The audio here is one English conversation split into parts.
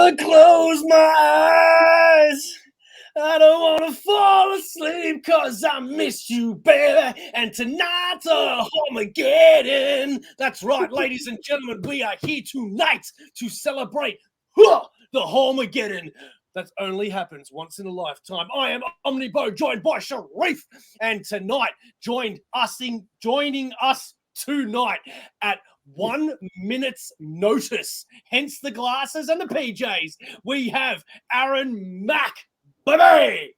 wanna close my eyes. I don't wanna fall asleep cause I miss you, baby. And tonight's a HAULmageddon. That's right, ladies and gentlemen, we are here tonight to celebrate the HAULmageddon. That only happens once in a lifetime. I am OmniBeau, joined by Sharif, and tonight joining us tonight at 1 minute's notice, hence the glasses and the PJs. We have Aaron Mack. Baby!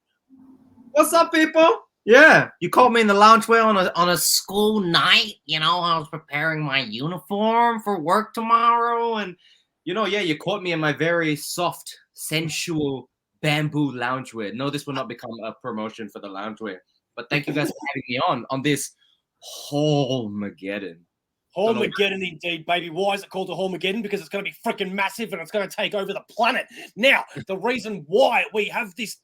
What's up, people? Yeah, you caught me in the loungewear on a school night. You know, I was preparing my uniform for work tomorrow, and you caught me in my very soft, sensual bamboo loungewear. No, this will not become a promotion for the loungewear, but thank you guys for having me on this HAULmageddon. HAULmageddon indeed, baby. Why is it called the HAULmageddon? Because it's going to be freaking massive and it's going to take over the planet. Now, the reason why we have this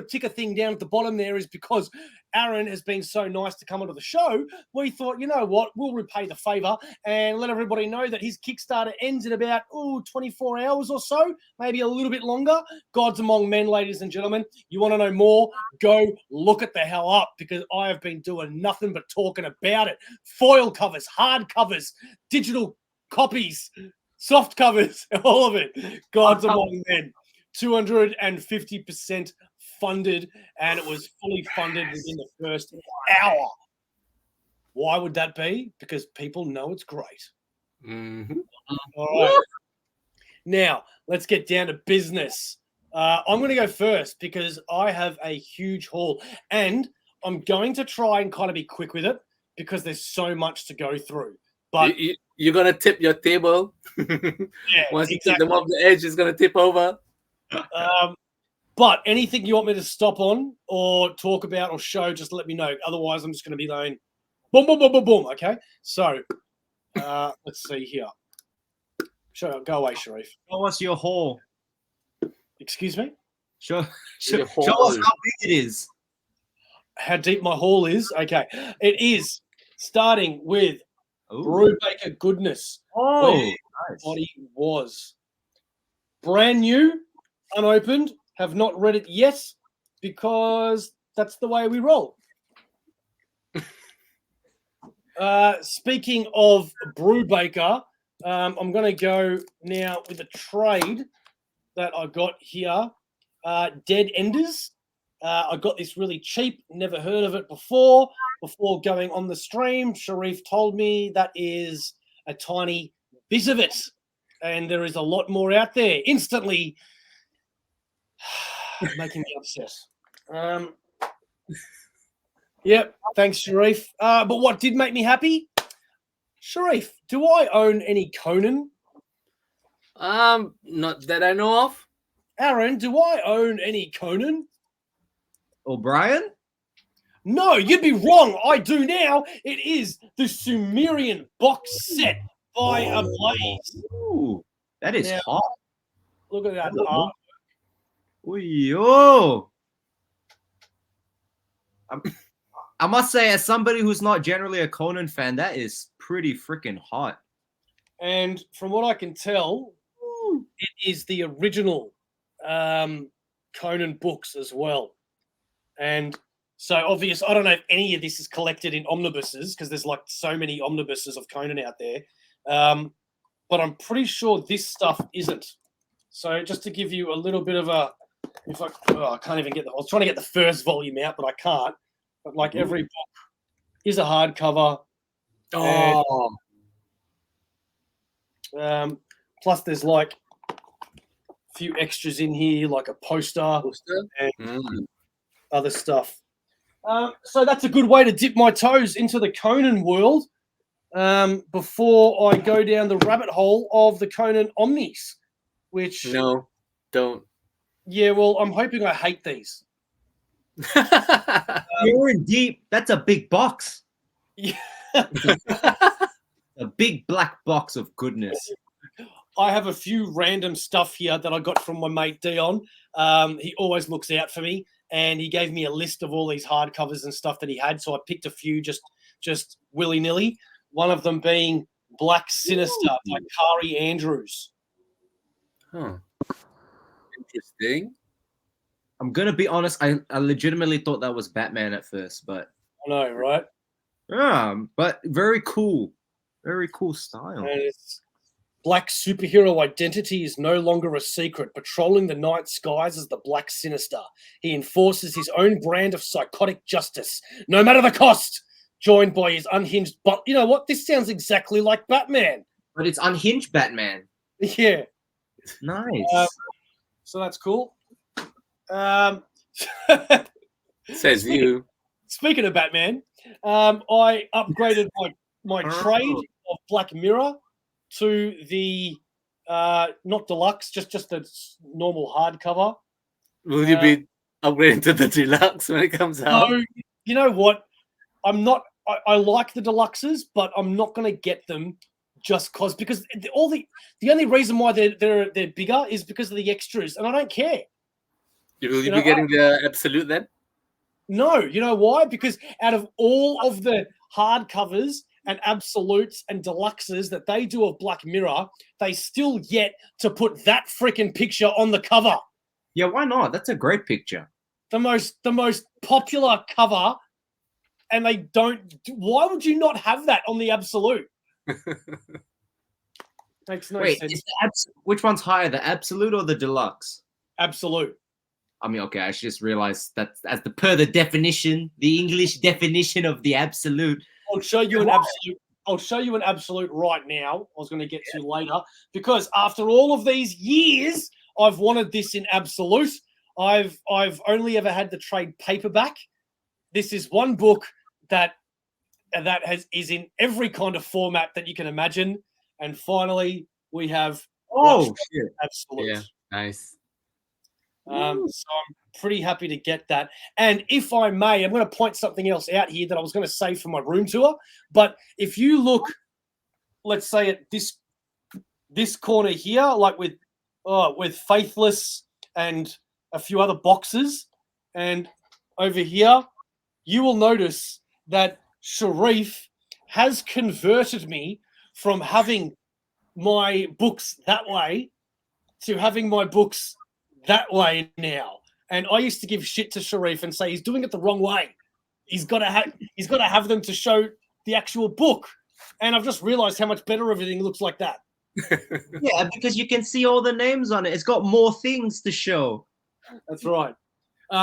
ticker thing down at the bottom there is because Aaron has been so nice to come onto the show. We thought, you know what, we'll repay the favor and let everybody know that his Kickstarter ends in about 24 hours or so, maybe a little bit longer. Gods Amoung Men, ladies and gentlemen. You want to know more? Go look it the hell up, because I have been doing nothing but talking about it. Foil covers, hard covers, digital copies, soft covers, all of it. Gods Amoung Men. 250% funded, and it was fully funded within the first hour. Why would that be? Because people know it's great. Mm-hmm. All right. Now, let's get down to business. I'm going to go first because I have a huge haul, and I'm going to try and kind of be quick with it because there's so much to go through. But you're going to tip your table. Yeah, once you exactly. tip them off the edge, it's going to tip over. But anything you want me to stop on or talk about or show, just let me know. Otherwise, I'm just going to be going boom, boom, boom, boom, boom. Okay. So let's see here. Go away, Sharif. Show us your haul. Excuse me? Show us Your how haul. big it is. How deep my haul is? Okay. It is starting with Ooh. Brewbaker Goodness. Oh, Where nice. What he was. Brand new, unopened, have not read it yet because that's the way we roll. Speaking of Brewbaker, I'm going to go now with a trade that I got here. Dead Enders. I got this really cheap, never heard of it before. Before going on the stream, Sharif told me that is a tiny bit of it. And there is a lot more out there. Instantly making me upset. Yep, thanks, Sharif. But what did make me happy? Sharif, do I own any Conan? Not that I know of. Aaron, do I own any Conan? O'Brien? No, you'd be wrong. I do now. It is the Sumerian box set by Ablaze. Ooh, that is Now, hot. Look at that Ooh. art. Ooh, yo. I must say, as somebody who's not generally a Conan fan, that is pretty freaking hot. And from what I can tell, it is the original Conan books as well. And so obvious, I don't know if any of this is collected in omnibuses because there's like so many omnibuses of Conan out there. But I'm pretty sure this stuff isn't. So just to give you a little bit of a, I can't even get I was trying to get the first volume out, but I can't. But like every book is a hardcover. Oh, Plus there's like a few extras in here, like a poster and other stuff. So that's a good way to dip my toes into the Conan world before I go down the rabbit hole of the Conan Omnis, which... no, don't. Yeah, well, I'm hoping I hate these. You're in deep. That's a big box. Yeah. A big black box of goodness. I have a few random stuff here that I got from my mate Dion. He always looks out for me, and he gave me a list of all these hardcovers and stuff that he had. So I picked a few just willy-nilly. One of them being Black Sinister by Kari Andrews. Huh. Interesting. I'm gonna be honest. I legitimately thought that was Batman at first, but I know, right? but very cool style. And it's Black superhero identity is no longer a secret. Patrolling the night skies as the Black Sinister, he enforces his own brand of psychotic justice, no matter the cost. Joined by his unhinged, but you know what? This sounds exactly like Batman. But it's unhinged Batman. Yeah, Nice. so that's cool. Says you. Speaking of Batman, I upgraded my trade of Black Mirror to the not deluxe, just a normal hardcover. Will you be upgrading to the deluxe when it comes out? No, you know what? I'm not. I like the deluxes, but I'm not going to get them just because the only reason why they're bigger is because of the extras, and I don't care. Will you be getting the absolute then? No, you know why? Because out of all of the hardcovers and absolutes and deluxes that they do of Black Mirror, they still yet to put that freaking picture on the cover. Yeah, why not? That's a great picture. The most popular cover, and they don't. Why would you not have that on the absolute? Makes no Wait, sense. is which one's higher, the absolute or the deluxe? Absolute. I mean, okay, I just realized that as the definition, the English definition of the absolute. I'll show you an absolute. I'll show you an absolute right now. I was going to get to later because after all of these years, I've wanted this in absolute. I've only ever had the trade paperback. This is one book that is in every kind of format that you can imagine. And finally, we have Shit. absolute. Yeah, nice. So I'm pretty happy to get that. And if I may, I'm going to point something else out here that I was going to save for my room tour. But if you look, let's say at this corner here, like with Faithless and a few other boxes, and over here, you will notice that Sharif has converted me from having my books that way to having my books that way now. And I used to give shit to Sharif and say he's doing it the wrong way. He's got to have them to show the actual book. And I've just realized how much better everything looks like that. Yeah, because you can see all the names on it. It's got more things to show. That's right.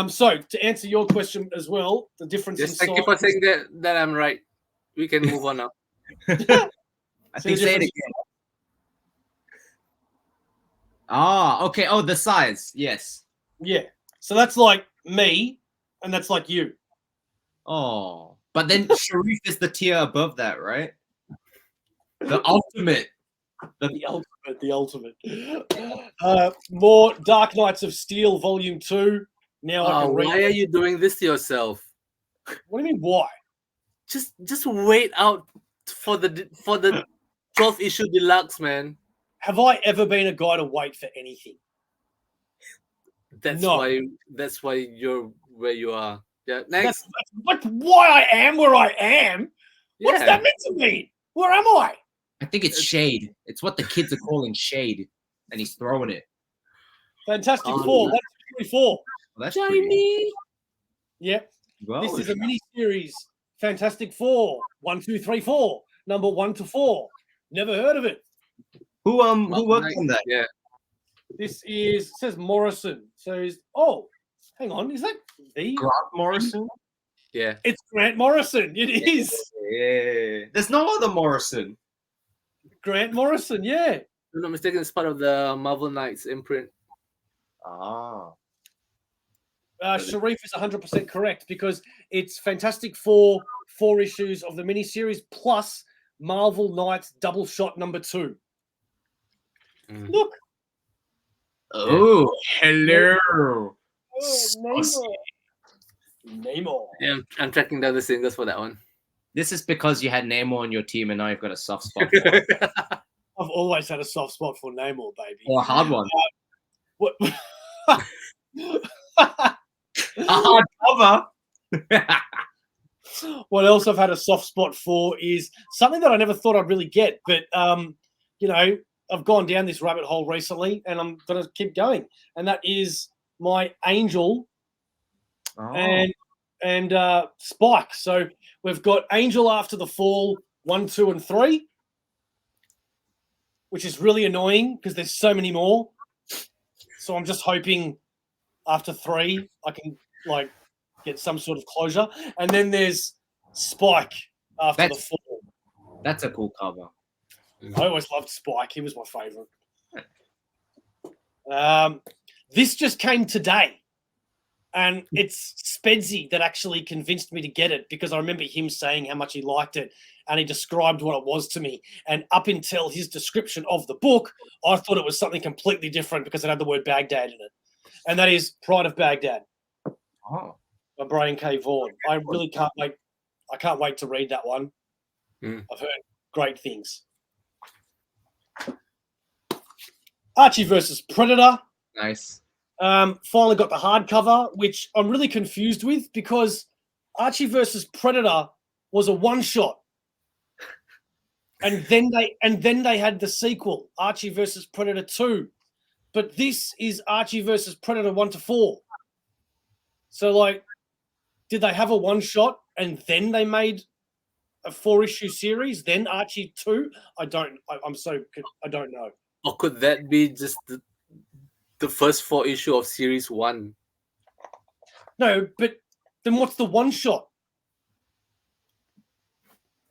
So to answer your question as well, the difference in Just thank you for saying that I'm right. We can move on now. I think say it again. Okay. Oh, the size. Yes. Yeah. So that's like me, and that's like you. Oh, but then Sharif is the tier above that, right? The ultimate. The ultimate. More Dark Knights of Steel Volume 2. Now I can read. Why are you doing this to yourself? What do you mean why? Just wait out for the 12th issue deluxe, man. Have I ever been a guy to wait for anything? That's why you're where you are. Yeah. Next. That's why I am where I am. Yeah. What's that meant to mean? Where am I? I think it's shade. It's what the kids are calling shade, and he's throwing it. Fantastic Four. 124. Well, that's Jamie. Yep. Well, This is a mini series. Fantastic Four. 1, 2, 3, 4. Number 1 to 4. Never heard of it. Who worked on that? Yeah. This says Morrison. So hang on. Is that the Grant Morrison? Yeah. It's Grant Morrison. It is. Yeah. There's no other Morrison. Grant Morrison, yeah. If I'm not mistaken, it's part of the Marvel Knights imprint. Sharif is 100% correct because it's Fantastic Four, 4 issues of the miniseries plus Marvel Knights double shot number 2. Look. Oh, hello. Oh, Namor. Yeah, I'm tracking down the singles for that one. This is because you had Namor on your team and now you've got a soft spot for it. I've always had a soft spot for Namor, baby. Or a hard one. What? A hard cover. What else I've had a soft spot for is something that I never thought I'd really get, but I've gone down this rabbit hole recently, and I'm gonna keep going. And that is my Angel and Spike. So we've got Angel After the Fall 1, 2, and 3, which is really annoying because there's so many more. So I'm just hoping after 3 I can like get some sort of closure. And then there's Spike After the Fall. That's a cool cover. I always loved Spike. He was my favorite. This just came today, and it's Spedsy that actually convinced me to get it because I remember him saying how much he liked it, and he described what it was to me. And up until his description of the book, I thought it was something completely different because it had the word Baghdad in it, and that is Pride of Baghdad by Brian K. Vaughan. I really can't wait. I can't wait to read that one. I've heard great things. Archie versus Predator. Nice. Finally got the hardcover, which I'm really confused with because Archie versus Predator was a one-shot, and then they had the sequel, Archie versus Predator 2, but this is Archie versus Predator 1 to 4. So, like, did they have a one-shot and then they made a 4-issue series, then Archie 2? I don't know. Or could that be just the first 4 issue of series 1? No, but then what's the one shot?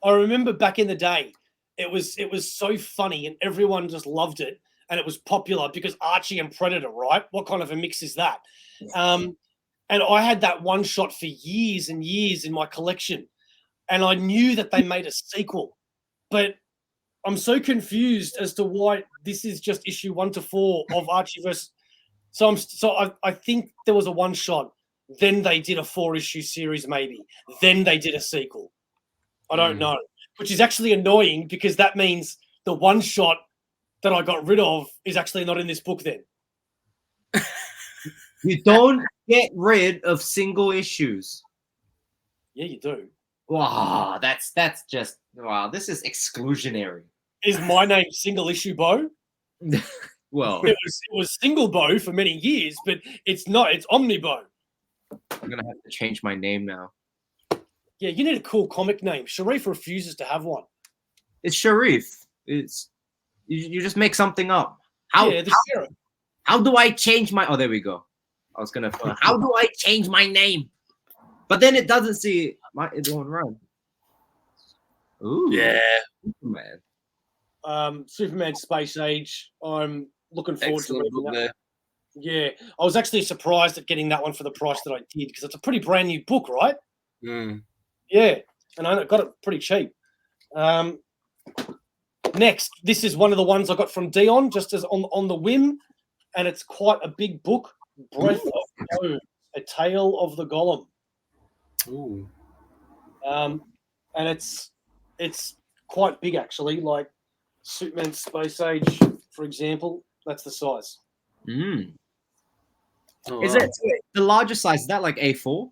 I remember back in the day, it was so funny and everyone just loved it, and it was popular because Archie and Predator, right? What kind of a mix is that? And I had that one shot for years and years in my collection, and I knew that they made a sequel, but I'm so confused as to why this is just issue 1 to 4 of Archie versus. So I think there was a one shot, then they did a 4-issue series maybe, then they did a sequel. I don't know, which is actually annoying because that means the one shot that I got rid of is actually not in this book then. You don't get rid of single issues. Yeah, you do. Wow, that's just wow. This is exclusionary. Is my name Single Issue Beau? Well, it was Single Beau for many years, but it's not. It's OmniBeau. I'm gonna have to change my name now. Yeah, you need a cool comic name. Sharif refuses to have one. It's Sharif. It's you just make something up. Sheriff. How do I change my? Oh, there we go. I was gonna. How do I change my name? But then it doesn't see it won't run. Ooh, Yeah. Man. Superman Space Age. I'm looking forward Excellent to reading book that. there. Yeah, I was actually surprised at getting that one for the price that I did because it's a pretty brand new book, right? Yeah, and I got it pretty cheap. Next, this is one of the ones I got from Dion, just as on the whim, and it's quite a big book. Breath of Doom, A Tale of the Golem. Ooh. And it's quite big actually, like Superman Space Age, for example. That's the size. Oh, Is wow. it the larger size? Is that like A4?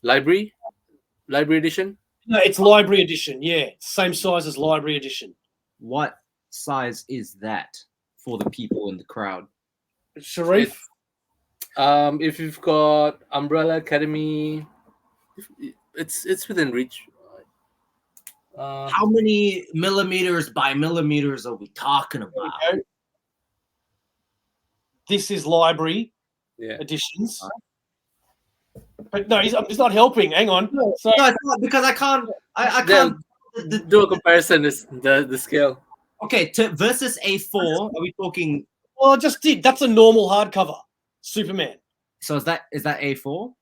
Library edition? No, it's library edition. Yeah, same size as library edition. What size is that for the people in the crowd? Sharif. If you've got Umbrella Academy, it's within reach. How many millimeters by millimeters are we talking about? This is library editions. But no, he's not helping. Hang on. So, No, it's not because I can't. I can't do a comparison. Is the scale? Okay, versus A4. Are we talking? well, I just did. That's a normal hardcover. Superman. So is that A4?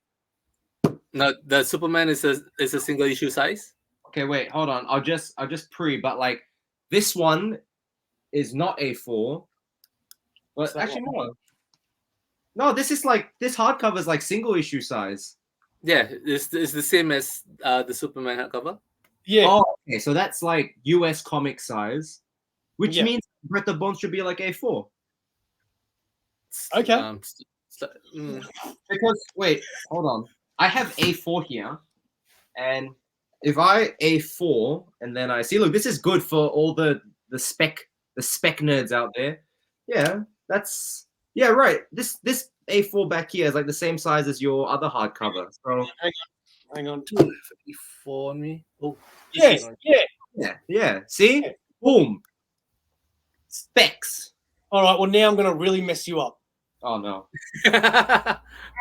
No, the Superman is a single issue size. Okay, wait, hold on. I'll just but like this one is not A4. But actually no. No, this is like this hardcover is like single issue size. Yeah, it's the same as the Superman hardcover. Yeah. Oh, okay, so that's like US comic size, which means Breath of Bones should be like A4. Okay. Because wait, hold on. I have A4 here, and if I A4 and then I see, look, this is good for all the spec spec nerds out there. Yeah, right. This A4 back here is like the same size as your other hardcover. So Hang on. 254 on me. Oh, Yes, yeah. See, Yeah. boom, specs. All right. Well, now I'm going to really mess you up Oh no. Oh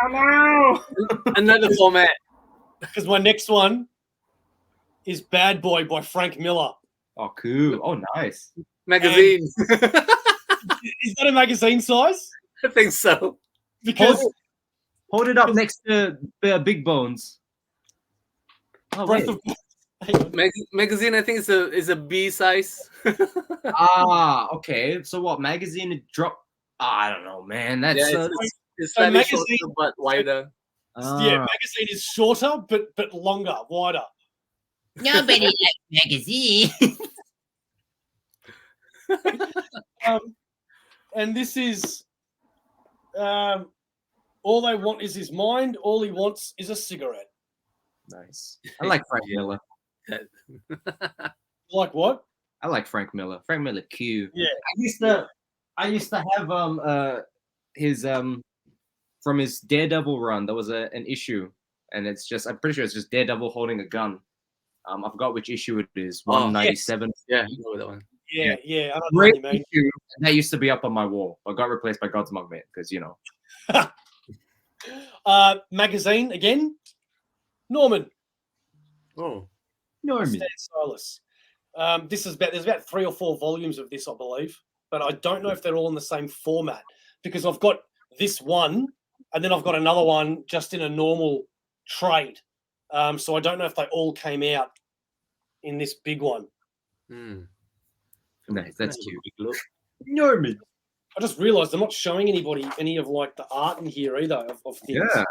no. Another format. because my next one is Bad Boy by Frank Miller. Oh cool. Oh nice. Magazine. Is that a magazine size? I think so. Because Hold it up next to Big Bones. Oh, Breath wait. of Hang on. Magazine, I think is a B size. Okay. So what magazine it drop? I don't know, man. That's Yeah, it's so slightly magazine- shorter but wider. Yeah, magazine is shorter but longer, wider. Nobody likes magazine. And this is all they want is his mind. All he wants is a cigarette. nice. I like Frank Miller. Like what? I like Frank Miller. Frank Miller, Q. Yeah. I used to have his from his Daredevil run. There was an issue, and I'm pretty sure it's just Daredevil holding a gun. I forgot which issue it is. 197. Yeah, I know that one. Yeah. I don't know Great what you mean. issue. And that used to be up on my wall, but got replaced by God's Amoung Men because Magazine again. Norman. Oh. Norman. Stan Silas. There's about 3 or 4 volumes of this, I believe, but I don't know if they're all in the same format because I've got this one and then I've got another one just in a normal trade. So I don't know if they all came out in this big one. Nice, that's cute. Look. Norman. I just realised I'm not showing anybody any of like the art in here either of things. Yeah.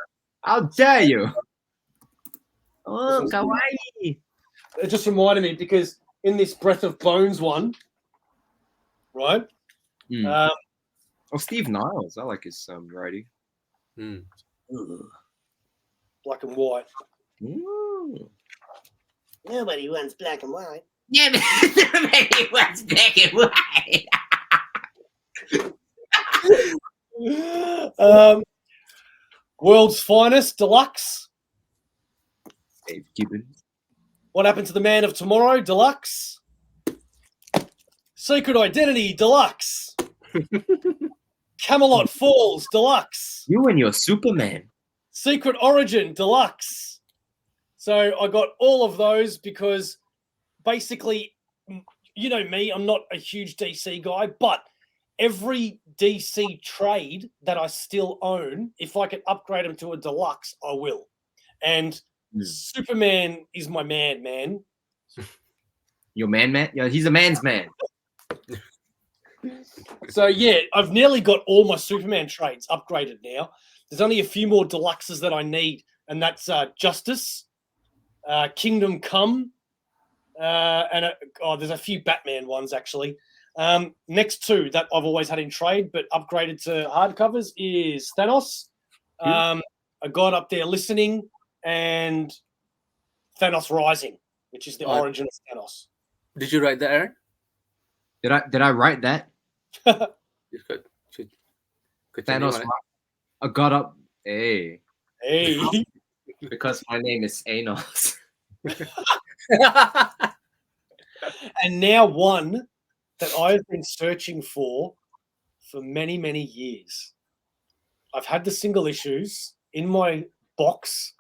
How dare you? Oh, kawaii. It just reminded me because in this Breath of Bones one, right? Oh, Steve Niles. I like his writing. Black and white. Ooh. Nobody wants black and white. Yeah, nobody wants black and white. World's Finest Deluxe. Dave Gibbons. What Happened to the Man of Tomorrow Deluxe. Secret Identity Deluxe. Camelot Falls Deluxe. You and your Superman. Secret Origin Deluxe. So I got all of those because basically, you know me, I'm not a huge DC guy, but every DC trade that I still own, if I can upgrade them to a deluxe, I will. And Superman is my man. Your man? Yeah, he's a man's man. So yeah, I've nearly got all my Superman trades upgraded now. There's only a few more deluxes that I need, and that's Justice, Kingdom Come, and there's a few Batman ones actually. Next 2 that I've always had in trade but upgraded to hardcovers is Thanos. I got up there listening and Thanos Rising, which is the origin of Thanos. Did you write that, Aaron? Did I write that? You could Thanos. I got up. Hey. Because my name is Anos. And now one that I've been searching for many, many years. I've had the single issues in my box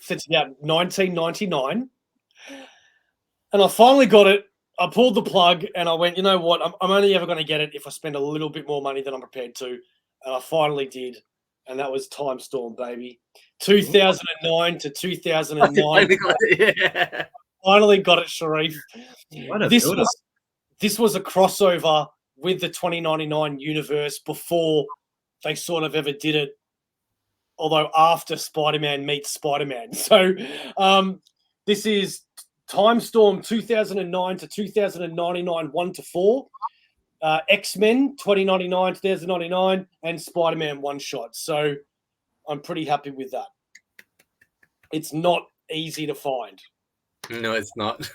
since about 1999. And I finally got it. I pulled the plug and I went, you know what? I'm only ever going to get it if I spend a little bit more money than I'm prepared to. And I finally did. And that was Time Storm, baby. 2009 to 2009. Yeah. Finally got it, Sharif. What a This build-up. was a crossover with the 2099 universe before they sort of ever did it. Although after Spider-Man meets Spider-Man. So this is Time Storm 2009 to 2099, 1 to 4. X-Men 2099, 2099, and Spider-Man one shot. So I'm pretty happy with that. It's not easy to find. No, it's not.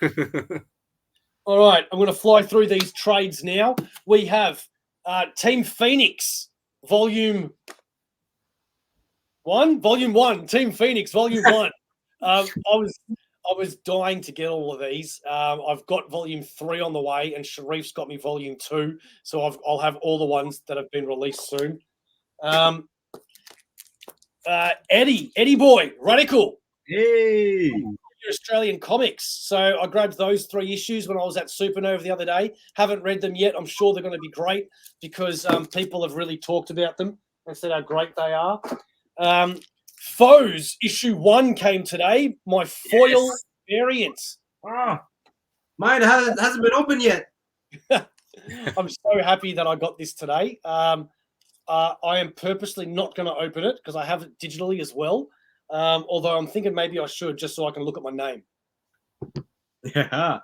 All right, I'm going to fly through these trades now. We have Team Phoenix, Volume 1, Team Phoenix, Volume 1. I was dying to get all of these. I've got Volume 3 on the way, and Sharif's got me Volume 2, so I'll have all the ones that have been released soon. Eddie Boy, Radical. Hey. Australian Comics. So I grabbed those 3 issues when I was at Supernova the other day. Haven't read them yet. I'm sure they're going to be great because people have really talked about them and said how great they are. Foes issue 1 came today. My foil variant. Oh, mine hasn't been open yet. I'm so happy that I got this today. I am purposely not going to open it because I have it digitally as well. Although I'm thinking maybe I should just so I can look at my name. Yeah.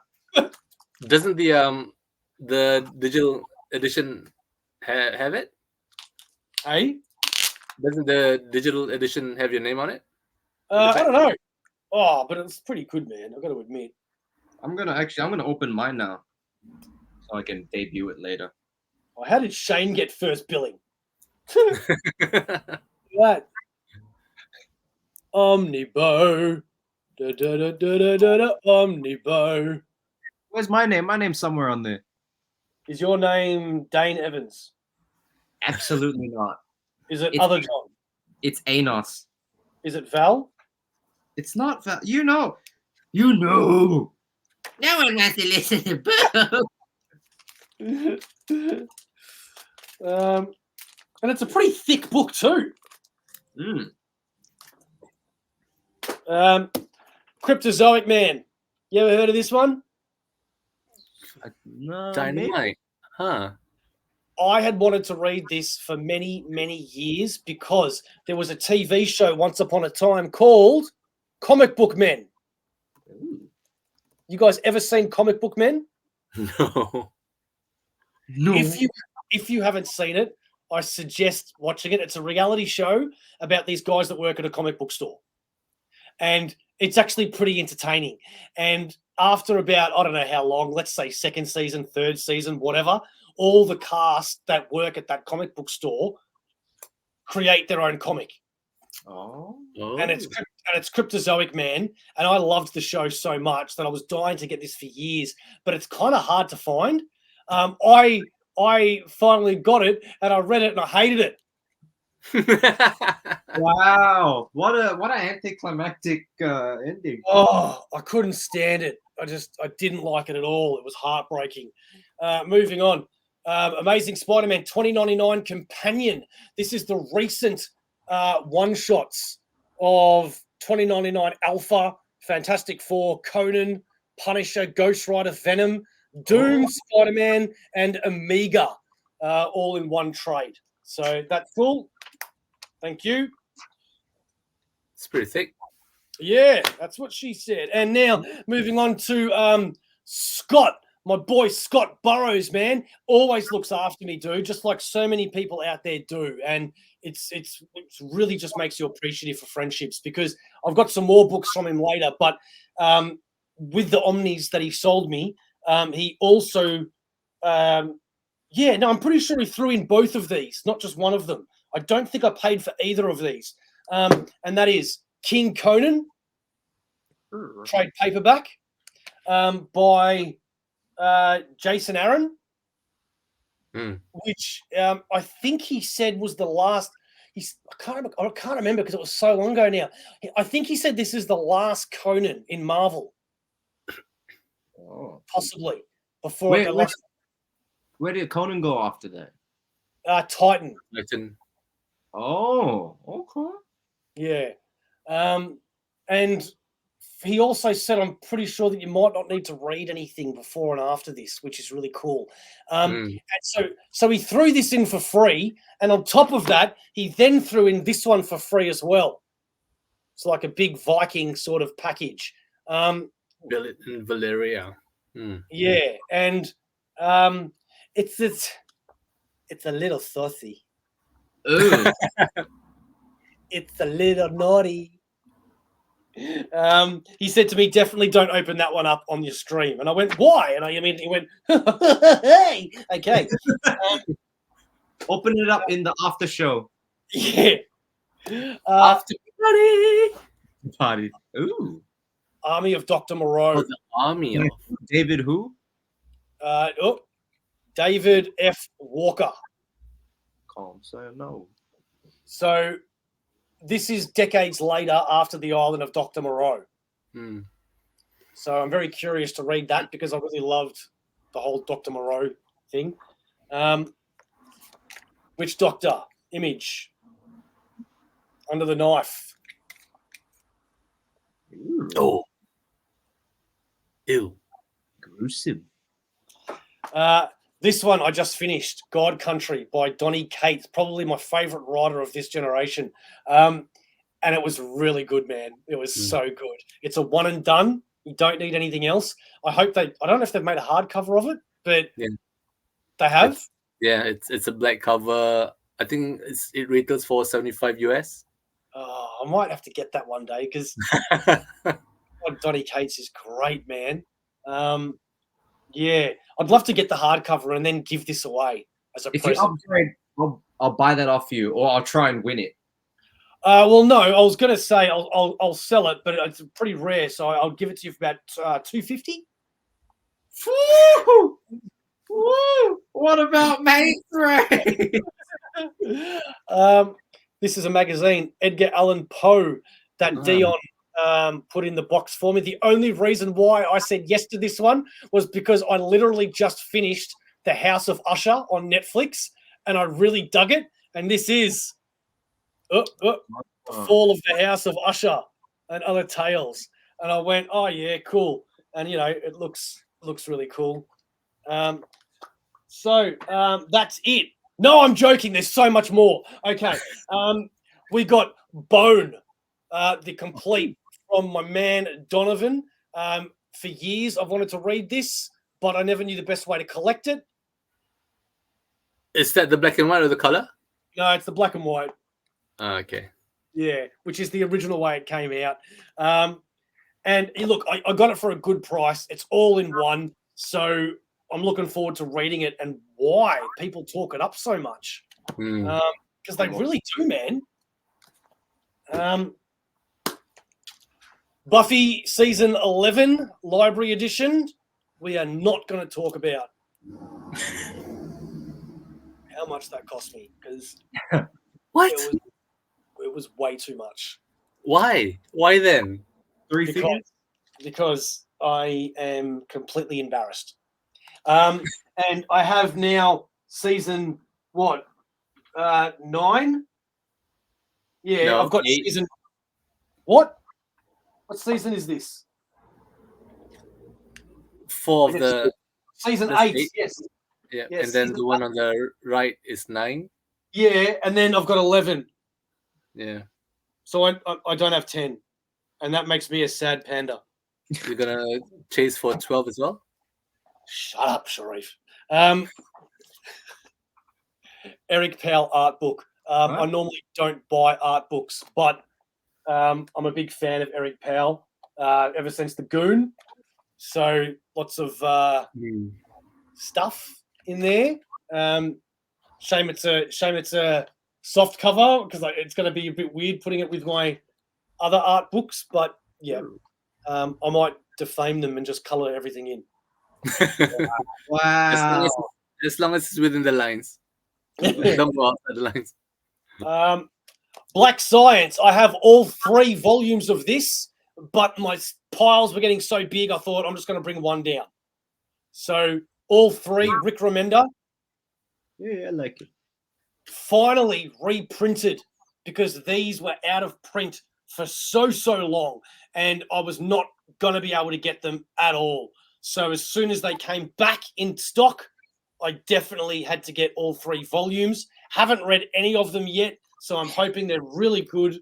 Doesn't the digital edition have it? Hey? Doesn't the digital edition have your name on it? I don't know. Oh, but it's pretty good, man. I've got to admit. I'm gonna open mine now, so I can debut it later. Oh, how did Shane get first billing? What? OmniBeau. OmniBeau. Where's my name? My name's somewhere on there. Is your name Dane Evans? Absolutely not. Is it It's- other John? It's Anos. Is it Val? It's not Val. You know. You know. No one wants to listen to Boo. And it's a pretty thick book too. Cryptozoic Man. You ever heard of this one? No, Dynamite. Huh. I had wanted to read this for many, many years because there was a TV show once upon a time called Comic Book Men. You guys ever seen Comic Book Men? No. No. If you haven't seen it, I suggest watching it. It's a reality show about these guys that work at a comic book store. And it's actually pretty entertaining. And after about, I don't know how long, let's say 2nd season, 3rd season, whatever, all the cast that work at that comic book store create their own comic. Oh. And it's Cryptozoic Man. And I loved the show so much that I was dying to get this for years, but it's kind of hard to find. I finally got it and I read it and I hated it. Wow. What an anticlimactic ending. Oh, I couldn't stand it. I didn't like it at all. It was heartbreaking. Moving on. Amazing Spider-Man 2099 Companion. This is the recent one-shots of 2099 Alpha, Fantastic Four, Conan, Punisher, Ghost Rider, Venom, Doom, Spider-Man, and Omega, all in one trade. So that's cool. Thank you. It's pretty thick. Yeah, that's what she said. And now moving on to Scott, my boy Scott Burrows, man, always looks after me, dude, just like so many people out there do. And it's really just makes you appreciative for friendships because I've got some more books from him later. But with the Omnis that he sold me, he also, I'm pretty sure he threw in both of these, not just one of them. I don't think I paid for either of these. And that is King Conan, trade paperback, by Jason Aaron, which I think he said was the last. I can't remember because it was so long ago now. I think he said this is the last Conan in Marvel. Oh. Possibly before it got lost. Where did Conan go after that? Titan. Oh, okay. Yeah. And he also said, I'm pretty sure that you might not need to read anything before and after this, which is really cool. And so he threw this in for free. And on top of that, he then threw in this one for free as well. It's like a big Viking sort of package. Valeria. Yeah. And it's a little saucy. Ooh. It's a little naughty. He said to me, definitely don't open that one up on your stream. And I went, why? And I immediately went, hey, okay. Open it up in the after show. Yeah. After Party. Ooh. Army of Dr. Moreau. the army of David who? David F. Walker. Calm, so no. So this is decades later after the island of Dr. Moreau. So I'm very curious to read that because I really loved the whole Dr. Moreau thing. Which doctor? Image. Under the knife. Ooh. oh ew Gruesome. This one I just finished, God Country by Donny Cates, probably my favorite writer of this generation. And it was really good, man. It was so good. It's a one and done. You don't need anything else. I don't know if they've made a hardcover of it, but they have. It's a black cover. I think it retails for $75 US. I might have to get that one day because Donny Cates is great, man. Yeah, I'd love to get the hardcover and then give this away as a If you present. upgrade, I'll buy that off you, or I'll try and win it. Well, no, I was going to say I'll sell it, but it's pretty rare, so I'll give it to you for about $250. Woo! Woo! What about Mate Ray? This is a magazine, Edgar Allan Poe, that Dion put in the box for me. The only reason why I said yes to this one was because I literally just finished The House of Usher on Netflix, and I really dug it. And this is The Fall of the House of Usher and Other Tales. And I went, oh yeah, cool. And you know, it looks really cool. So that's it. No, I'm joking. There's so much more. Okay. We got Bone, the complete from my man Donovan. For years, I've wanted to read this, but I never knew the best way to collect it. Is that the black and white or the color? No, it's the black and white. Oh, okay. Yeah, which is the original way it came out. And look, I got it for a good price. It's all in one. So I'm looking forward to reading it and why people talk it up so much. Because they really do, man. Buffy Season 11 Library Edition, we are not going to talk about how much that cost me because What? it was way too much. Why? Why then? Because I am completely embarrassed. And I have now season, 9? Yeah, No, I've got 8. season. What? What season is this? 4 of the season that's 8. 8. Yes. Yeah, Yes, and then season the one on the right is 9. Yeah, and then I've got 11. Yeah. So I don't have 10, and that makes me a sad panda. You're gonna chase for 12 as well? Shut up, Sharif. Eric Powell art book. I normally don't buy art books, but I'm a big fan of Eric Powell ever since The Goon. So lots of stuff in there. Shame it's a soft cover because it's going to be a bit weird putting it with my other art books. But yeah, I might defame them and just color everything in. Wow. As long as it's within the lines. Don't go outside the lines. Black Science. I have all 3 volumes of this, but my piles were getting so big, I thought I'm just going to bring one down. So all 3, Rick Remender. Yeah, I like it. Finally reprinted because these were out of print for so long, and I was not going to be able to get them at all. So as soon as they came back in stock, I definitely had to get all 3 volumes. Haven't read any of them yet, so I'm hoping they're really good,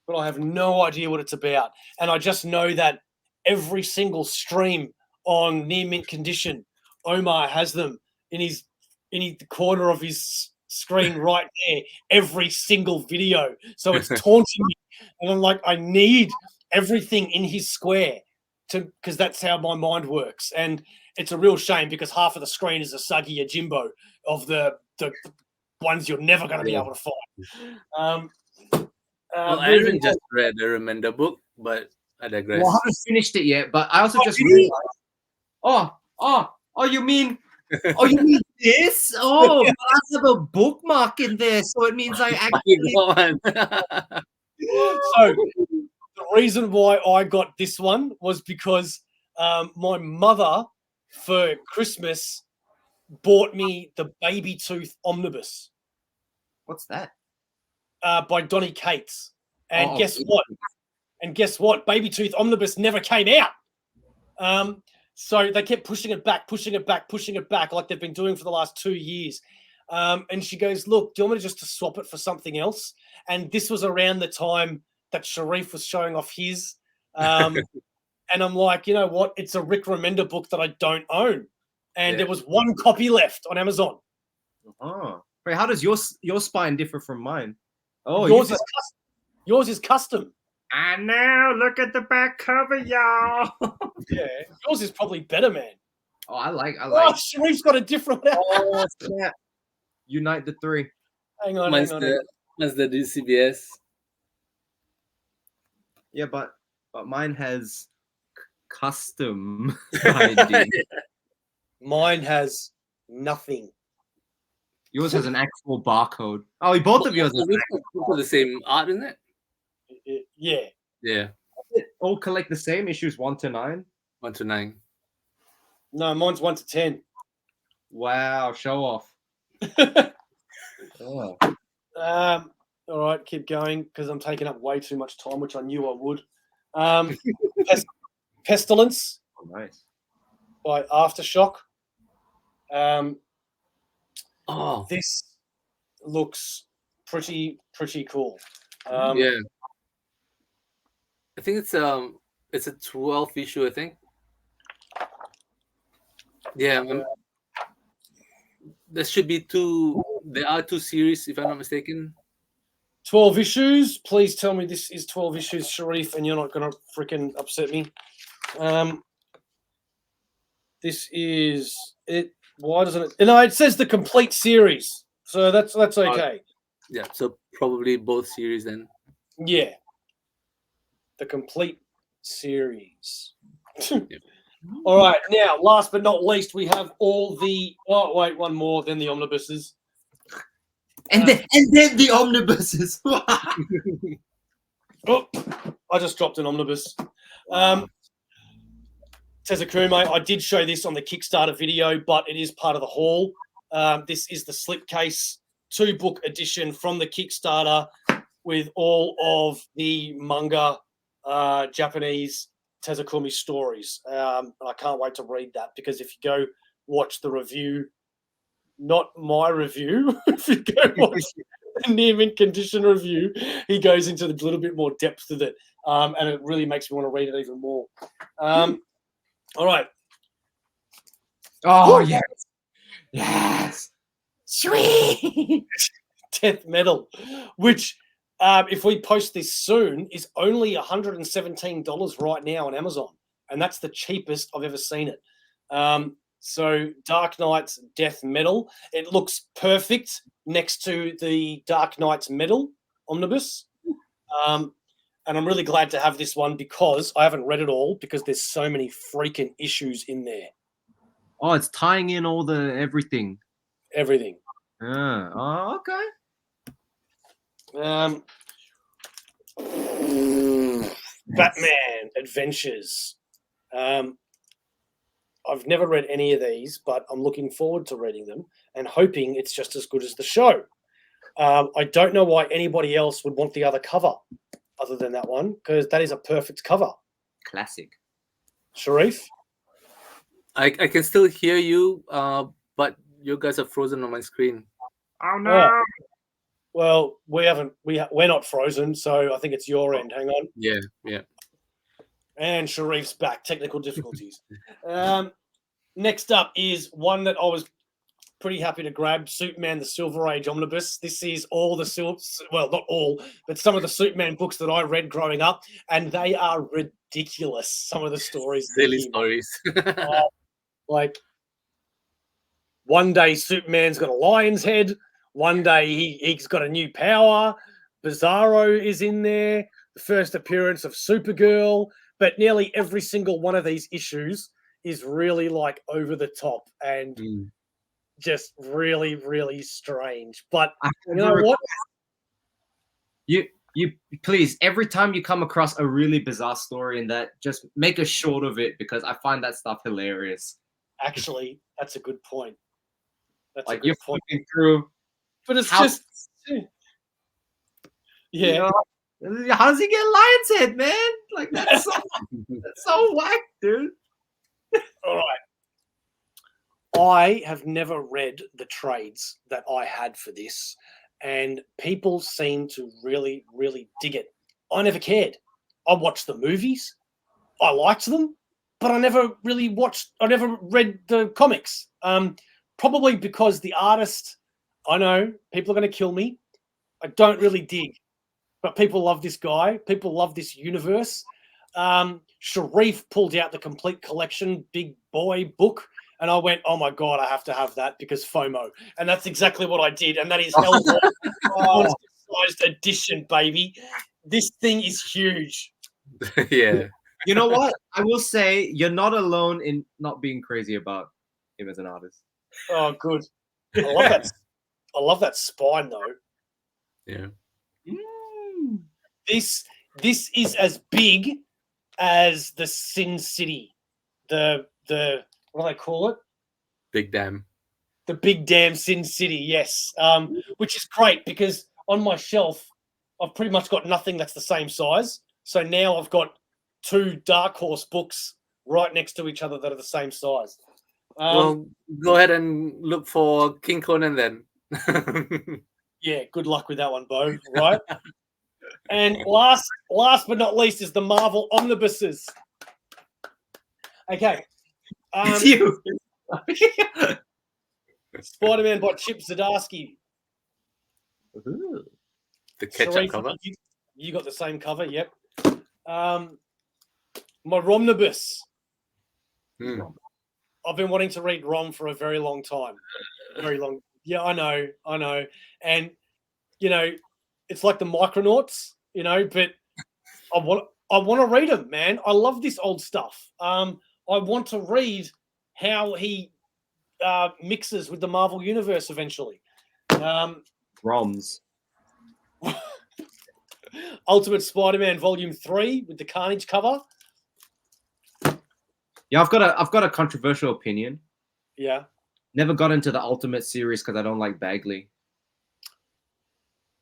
but I have no idea what it's about. And I just know that every single stream on Near Mint Condition, Omar has them in the corner of his screen right there, every single video. So it's taunting me. And I'm like, I need everything in his square because that's how my mind works. And it's a real shame because half of the screen is a Suggy Jimbo of the ones you're never going to be able to find. Well, I haven't just read the Remender book, but I digress. Well, I haven't finished it yet, but I also just realized. You mean this? Oh, but I have a bookmark in there, so it means I actually. So the reason why I got this one was because my mother for Christmas bought me the Baby Tooth Omnibus. What's that? By Donny Cates. And guess what? And guess what? Baby Tooth Omnibus never came out. So they kept pushing it back like they've been doing for the last 2 years. And she goes, look, do you want me just to swap it for something else? And this was around the time that Sharif was showing off his. And I'm like, you know what? It's a Rick Remender book that I don't own. And there was one copy left on Amazon. Oh. Wait, how does your spine differ from mine? Oh, yours is custom. I know. Look at the back cover, y'all. Yeah, yours is probably better, man. Oh, I like. Oh, Sharif's got a different one. Oh, snap. Unite the three. Hang on. Mine's the DCBS. Yeah, but mine has custom ID. Mine has nothing. Yours has an actual barcode. Oh, both of yours have the same art, isn't it? Yeah. Yeah. All collect the same issues 1 to 9. 1 to 9. No, mine's 1 to 10. Wow, show off. Oh. All right, keep going because I'm taking up way too much time, which I knew I would. Pestilence. Oh, nice. By Aftershock. This looks pretty cool. Yeah. I think it's a 12 issue, I think. Yeah. There should be two. There are 2 series, if I'm not mistaken. 12 issues. Please tell me this is 12 issues, Sharif, and you're not going to freaking upset me. This is it. Why doesn't it? No, it says the complete series, so that's okay. Yeah, so probably both series then. Yeah, the complete series. All right, now last but not least, we have all the. Oh wait, one more than the omnibuses. And then the omnibuses. Oh, I just dropped an omnibus. Tezukume, I did show this on the Kickstarter video, but it is part of the haul. This is the slipcase 2-book edition from the Kickstarter with all of the manga Japanese Tezukume stories. I can't wait to read that because if you go watch the review, not my review, if you go watch the near mint condition review, he goes into a little bit more depth with it, and it really makes me want to read it even more. All right. Oh, yes. Yes. Sweet. Death Metal, which, if we post this soon, is only $117 right now on Amazon. And that's the cheapest I've ever seen it. So Dark Knight's Death Metal. It looks perfect next to the Dark Knight's Metal omnibus. And I'm really glad to have this one because I haven't read it all because there's so many freaking issues in there. Oh, it's tying in all the everything. Everything. Oh, okay. Batman Adventures. I've never read any of these, but I'm looking forward to reading them and hoping it's just as good as the show. I don't know why anybody else would want the other cover other than that one, because that is a perfect cover. Classic. Sharif? I can still hear you, but you guys are frozen on my screen. Oh, no. Oh. Well, we're not frozen, so I think it's your end. Hang on. Yeah. And Sharif's back. Technical difficulties. Next up is one that I was pretty happy to grab Superman the Silver Age omnibus. This is all the well, not all, but some of the Superman books that I read growing up, and they are ridiculous. Some of the stories, Silly stories. like one day Superman's got a lion's head, one day he's got a new power. Bizarro is in there. The first appearance of Supergirl, but nearly every single one of these issues is really like over the top and just really, really strange. But you know what? You please, every time you come across a really bizarre story in that, just make a short of it because I find that stuff hilarious. Actually, that's a good point. That's like a good you're point. flipping through, But it's how, just yeah. You know, how does he get lion's head, man? Like that's so whack, dude. All right. I have never read the trades that I had for this, and people seem to really, really dig it. I never cared. I watched the movies. I liked them, but I never really read the comics. Probably because the artist, I know people are going to kill me. I don't really dig, but people love this guy. People love this universe. Sharif pulled out the complete collection, big boy book. And I went, oh my God, I have to have that because FOMO. And that's exactly what I did. And that is Hellboy monster-sized edition, baby. This thing is huge. Yeah. You know what? I will say you're not alone in not being crazy about him as an artist. Oh, good. I love that. I love that spine though. Yeah. This is as big as the Sin City. The what do they call it? Big Dam. The Big Damn Sin City, yes. Which is great because on my shelf, I've pretty much got nothing that's the same size. So now I've got two Dark Horse books right next to each other that are the same size. Well, go ahead and look for King Conan then. Yeah, good luck with that one, Bo. Right? And last but not least is the Marvel omnibuses. Okay. It's you. Spider-Man by Chip Zdarsky. The ketchup Sharif, cover. You got the same cover, yep. My Romnibus. I've been wanting to read Rom for a very long time. Very long. Yeah, I know. And, you know, it's like the Micronauts, you know, but I want to read them, man. I love this old stuff. I want to read how he mixes with the Marvel Universe eventually. Roms. Ultimate Spider-Man Volume 3 with the Carnage cover. Yeah, I've got a controversial opinion. Yeah. Never got into the Ultimate series because I don't like Bagley.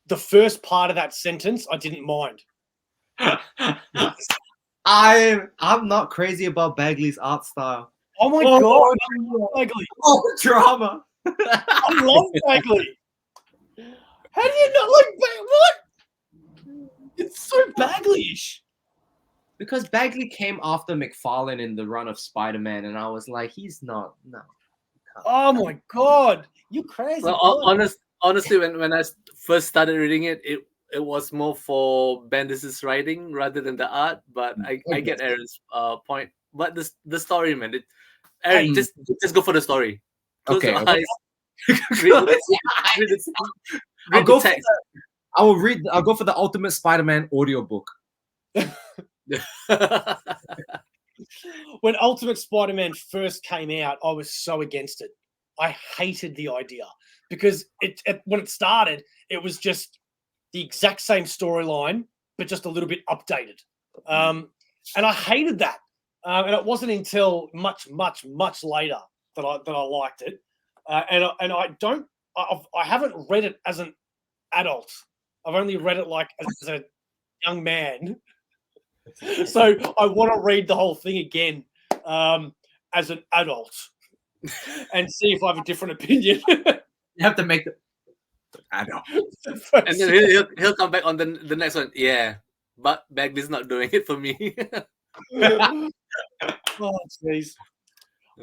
The first part of that sentence, I didn't mind. I'm not crazy about Bagley's art style. Oh my God, I love Bagley. Oh, drama. I love Bagley. How do you not like Bagley? What? It's so Bagley-ish. Because Bagley came after McFarlane in the run of Spider-Man, and I was like, he's not. No. Oh my God, you crazy. Well, honestly, when I first started reading it, it was more for Bendis' writing rather than the art. But I get Aaron's point. But the story, man, Aaron, just go for the story. Close Okay. your eyes. I'll go for the Ultimate Spider-Man audiobook. When Ultimate Spider-Man first came out, I was so against it. I hated the idea because when it started, it was just the exact same storyline, but just a little bit updated. And I hated that. And it wasn't until much, much, much later that I liked it. And I haven't read it as an adult. I've only read it like as a young man. So I want to read the whole thing again as an adult and see if I have a different opinion. You have to make the adult. And then he'll come back on the next one. Yeah, but Bagley's not doing it for me. Oh, jeez.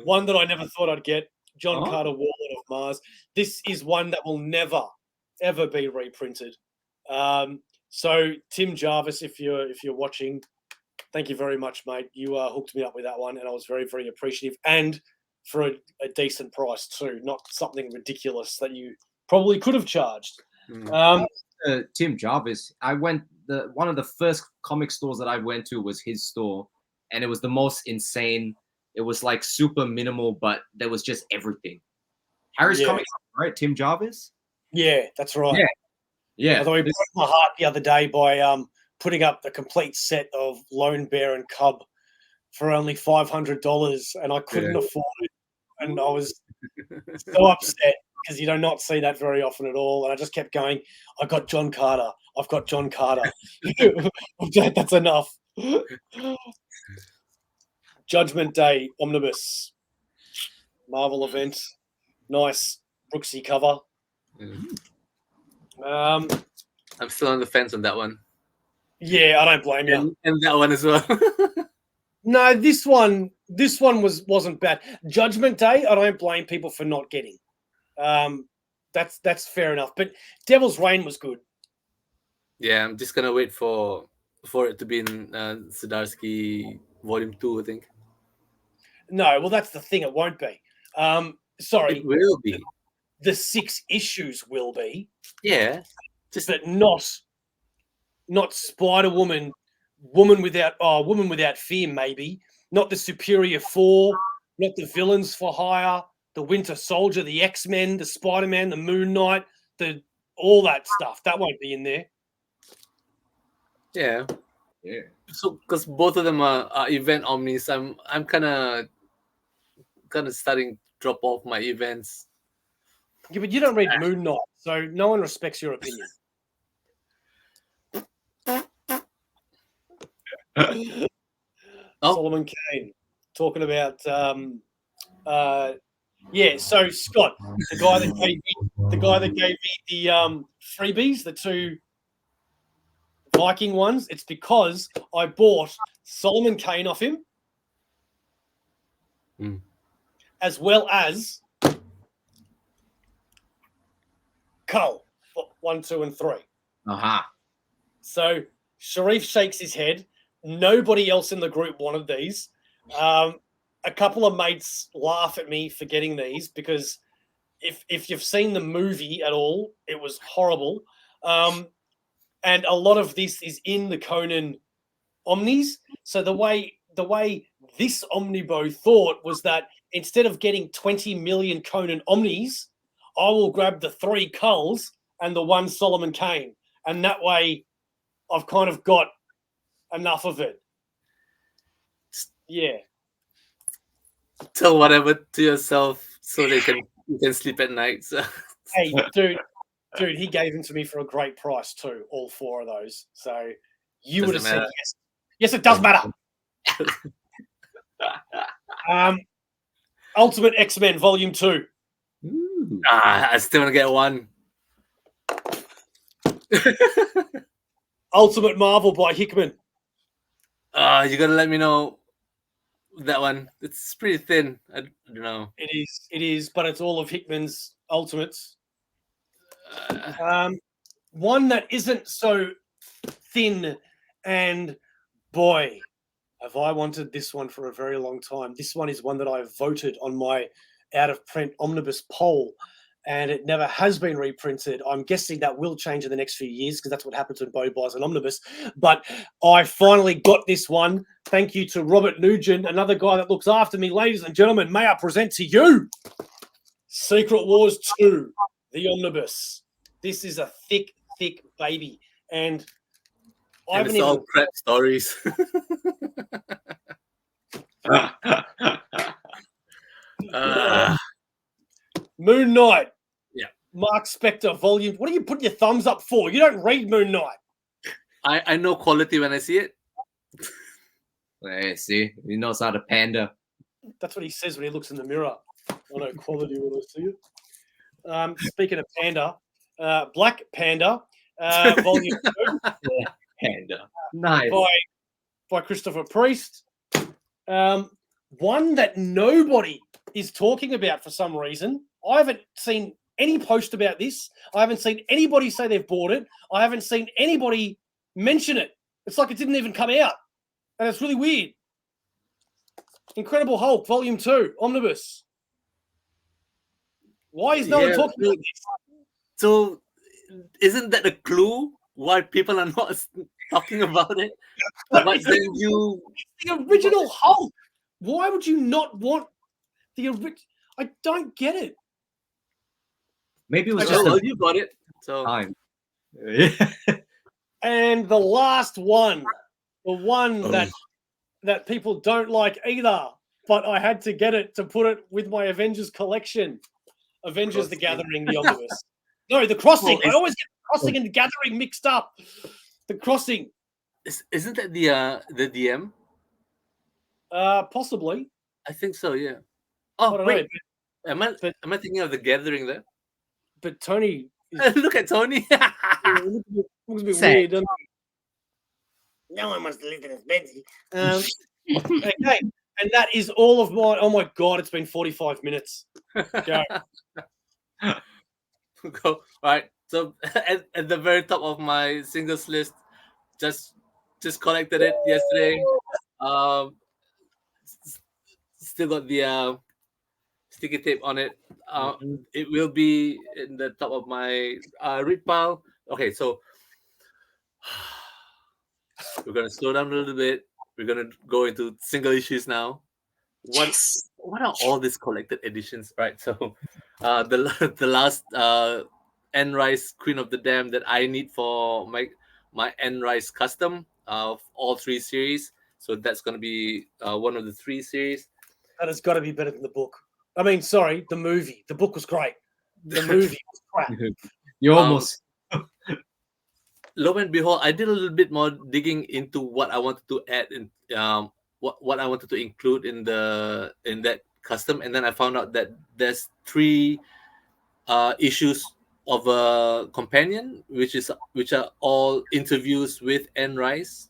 One that I never thought I'd get, John Carter, Warlord of Mars. This is one that will never, ever be reprinted. So Tim Jarvis, if you're watching, thank you very much, mate. You hooked me up with that one, and I was very, very appreciative, and for a decent price too, not something ridiculous that you probably could have charged. Tim Jarvis, one of the first comic stores that I went to was his store, and it was the most insane. It was like super minimal, but there was just everything. Harry's Comics, right? Tim Jarvis? Yeah, that's right. Yeah. Although he broke my heart the other day by putting up the complete set of Lone Bear and Cub for only $500, and I couldn't afford it. And I was so upset because you do not see that very often at all. And I just kept going, I got John Carter. I've got John Carter. That's enough. Judgment Day Omnibus. Marvel event. Nice Brooksy cover. I'm still on the fence on that one. Yeah, I don't blame you. And that one as well. No, this one wasn't bad. Judgment Day, I don't blame people for not getting. That's fair enough. But Devil's Reign was good. Yeah, I'm just gonna wait for it to be in Zdarsky Volume 2, I think. No, well, that's the thing. It won't be. Sorry, it will be. The 6 issues will be. Yeah, but not Spider-Woman. Woman Without Fear, maybe. Not the Superior Four, not the Villains for Hire, the Winter Soldier, the X-Men, the Spider-Man, the Moon Knight, all that stuff. That won't be in there. Yeah. So, because both of them are event omnis, I'm kind of starting to drop off my events. Yeah, but you don't read Moon Knight, so no one respects your opinion. Solomon Kane talking about so Scott, the guy that gave me the freebies, the 2 Viking ones, it's because I bought Solomon Kane off him, as well as Cull 1, 2, and 3. So Sharif shakes his head. Nobody else in the group wanted these. A couple of mates laugh at me for getting these because if you've seen the movie at all, it was horrible. And a lot of this is in the Conan Omnis. So the way this OmniBeau thought was that instead of getting 20 million Conan Omnis, I will grab the 3 Culls and the 1 Solomon Kane. And that way I've kind of got enough of it. Yeah. Tell whatever to yourself so you can sleep at night. So. Hey, dude, he gave them to me for a great price too, all 4 of those. So you would have said yes. Yes, it does matter. Ultimate X-Men Volume 2. I still want to get 1. Ultimate Marvel by Hickman. You gotta let me know that one. It's pretty thin. I don't know. It is, but it's all of Hickman's Ultimates. One that isn't so thin, and boy, have I wanted this one for a very long time. This one is one that I voted on my out-of-print omnibus poll, and it never has been reprinted. I'm guessing that will change in the next few years because that's what happens when Beau buys an omnibus. But I finally got this one. Thank you to Robert Nugent, another guy that looks after me. Ladies and gentlemen, may I present to you Secret Wars 2, the omnibus. This is a thick, thick baby. And I haven't all crap stories. Moon Knight. Yeah. Mark Spector, volume. What are you putting your thumbs up for? You don't read Moon Knight. I know quality when I see it. Hey, see, he knows how to pander. That's what he says when he looks in the mirror. I know quality when I see it. Speaking of panda, Black Panda, volume 2. Panda. Nice. By Christopher Priest. One that nobody is talking about for some reason. I haven't seen any post about this. I haven't seen anybody say they've bought it. I haven't seen anybody mention it. It's like it didn't even come out. And it's really weird. Incredible Hulk, Volume 2, Omnibus. Why is no one talking about this? So, isn't that a clue why people are not talking about it? But then you... The original Hulk. Why would you not want the original? I don't get it. Maybe it was just you got it. So time. And the last one, the one that people don't like either, but I had to get it to put it with my Avengers collection. Avengers: The Gathering, the Omnibus. No, The Crossing. I always get The Crossing and The Gathering mixed up. The Crossing. Isn't that the DM? Possibly. I think so. Yeah. Oh wait, know, am I thinking of The Gathering there? But Tony. Look at Tony. Looks a bit weird, doesn't it? No one wants to listen to Spedsy. Okay, and that is all of my. Oh my god, it's been 45 minutes. Go. Go. All right. So at the very top of my singles list, just collected it yesterday. Still got the sticky tape on it. It will be in the top of my read pile. Okay, so we're gonna slow down a little bit. We're gonna go into single issues now. What are all these collected editions? Right. So the last N Rise Queen of the Dam that I need for my N Rise custom of all 3 series. So that's gonna be one of the 3 series. That has got to be better than the book. I mean, sorry, the movie. The book was great. The movie was crap. You almost. Lo and behold, I did a little bit more digging into what I wanted to add in what I wanted to include in that custom, and then I found out that there's 3 issues of a companion, which are all interviews with Anne Rice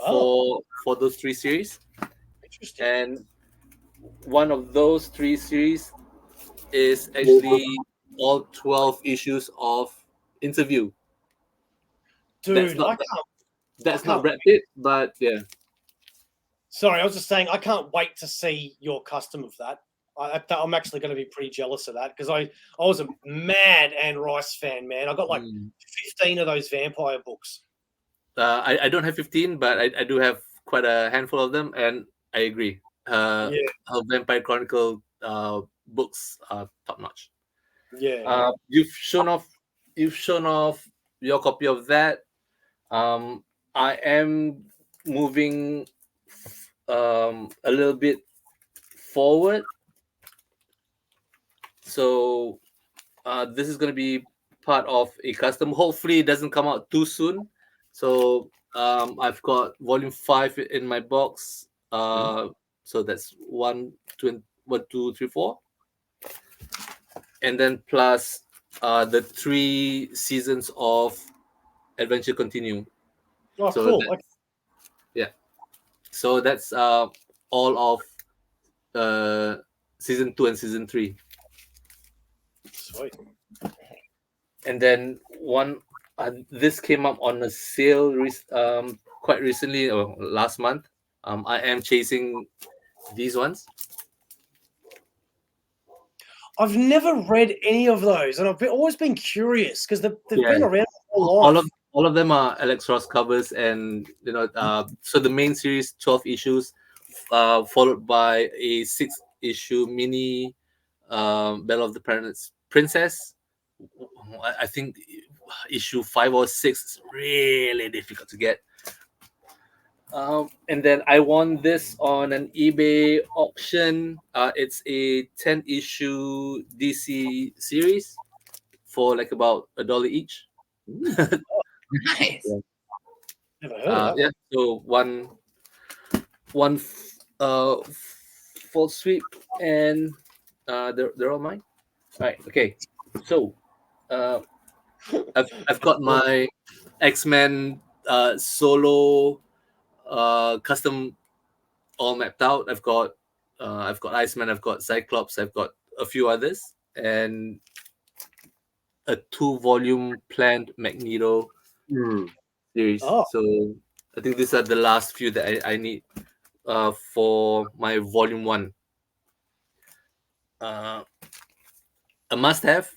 for those 3 series. Interesting. And one of those 3 series is actually all 12 issues of interview. Dude, that's not Brad Pitt, but yeah. Sorry, I was just saying I can't wait to see your custom of that. I'm actually going to be pretty jealous of that because I was a mad Anne Rice fan, man. I got like 15 of those vampire books. I don't have 15, but I do have quite a handful of them, and I agree. Her Vampire Chronicle books are top notch. Yeah. You've shown off your copy of that. I am moving a little bit forward. So this is going to be part of a custom. Hopefully it doesn't come out too soon. So I've got volume 5 in my box. So that's 1, 2, 3, 4. And then plus the 3 seasons of Adventure Continue. Oh, so cool. Yeah. So that's all of season 2 and season 3. Sweet. And then this came up on a sale quite recently, or last month. I am chasing these ones. I've never read any of those, and I've always been curious because they've been around for a while. All of them are Alex Ross covers, and so the main series, 12 issues, followed by a 6-issue mini Battle of the Planets Princess. I think issue 5 or 6 is really difficult to get. And then I won this on an eBay auction. It's a 10-issue DC series for like about $1 each. Nice. Never heard of that. Yeah. So one full sweep, and they're all mine. All right. Okay. So I've got my X-Men solo custom all mapped out. I've got Iceman, I've got Cyclops, I've got a few others, and a 2-volume planned Magneto series. Oh. So I think these are the last few that I need for my volume 1. A must-have.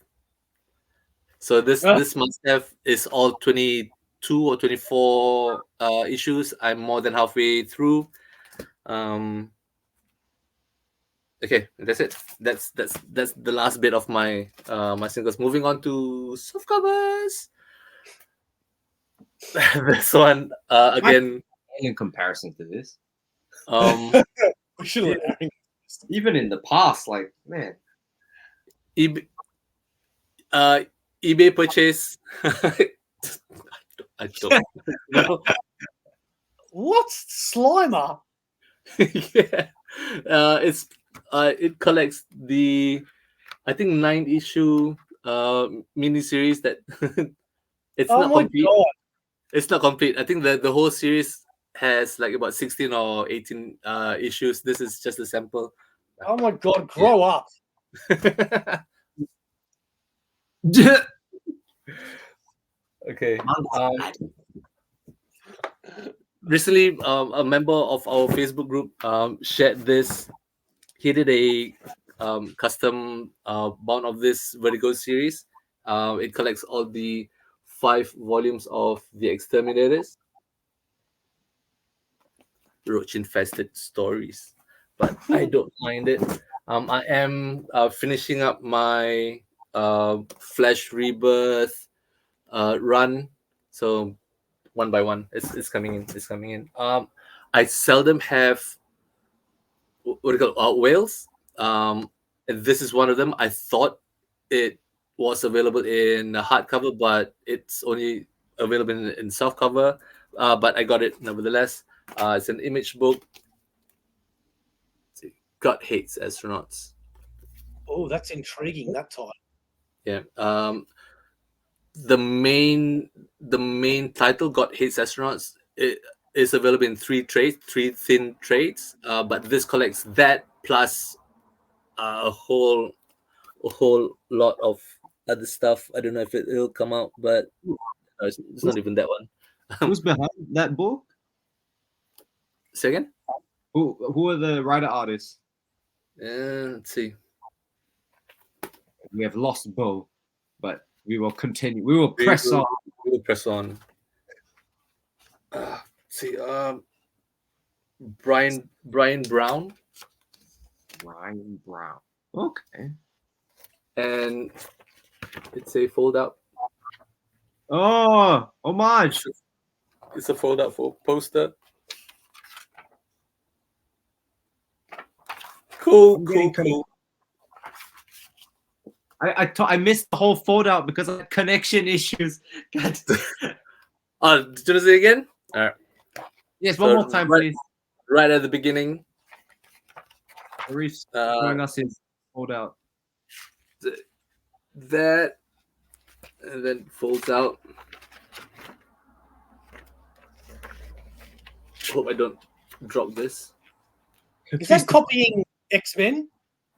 So this must-have is all 22 or 24 issues. I'm more than halfway through. Okay, that's it. That's the last bit of my my singles. Moving on to soft covers. This one again. In comparison to this, We should let Aaron. even in the past, like man, eBay purchase. I don't know. What's Slimer? Yeah, it collects the, I think, 9-issue miniseries that it's Oh not my complete. god! It's not complete. I think the whole series has like about 16 or 18 issues. This is just a sample. Oh my god! Grow up. Okay. Recently, a member of our Facebook group shared this. He did a custom bound of this Vertigo series. It collects all the 5 volumes of The Exterminators. Roach-infested stories, but I don't mind it. I am finishing up my Flash Rebirth run, so one by one, it's coming in. It's coming in. I seldom have what do you call whales. And this is one of them. I thought it was available in hardcover, but it's only available in softcover. But I got it nevertheless. It's an image book. God hates astronauts. Oh, that's intriguing. That time. Yeah. The main title, God hates astronauts, it is available in 3 thin trades. But this collects that plus a whole lot of other stuff. I don't know if it'll come out, but it's not even that one. Who's behind that book? Say again? Who are the writer artists? Let's see. We have lost Bo, but we will continue. We will press on. We will press on. See, Brian Brown. Brian Brown. Okay. And it's a fold out. Oh, homage. It's a fold out for poster. Cool. I missed the whole fold out because of connection issues. God. Did you say it again? All right. Yes, one more time, please. Right at the beginning. Sharif's showing us his fold out. That, and then folds out. Hope I don't drop this. Is that copying X-Men?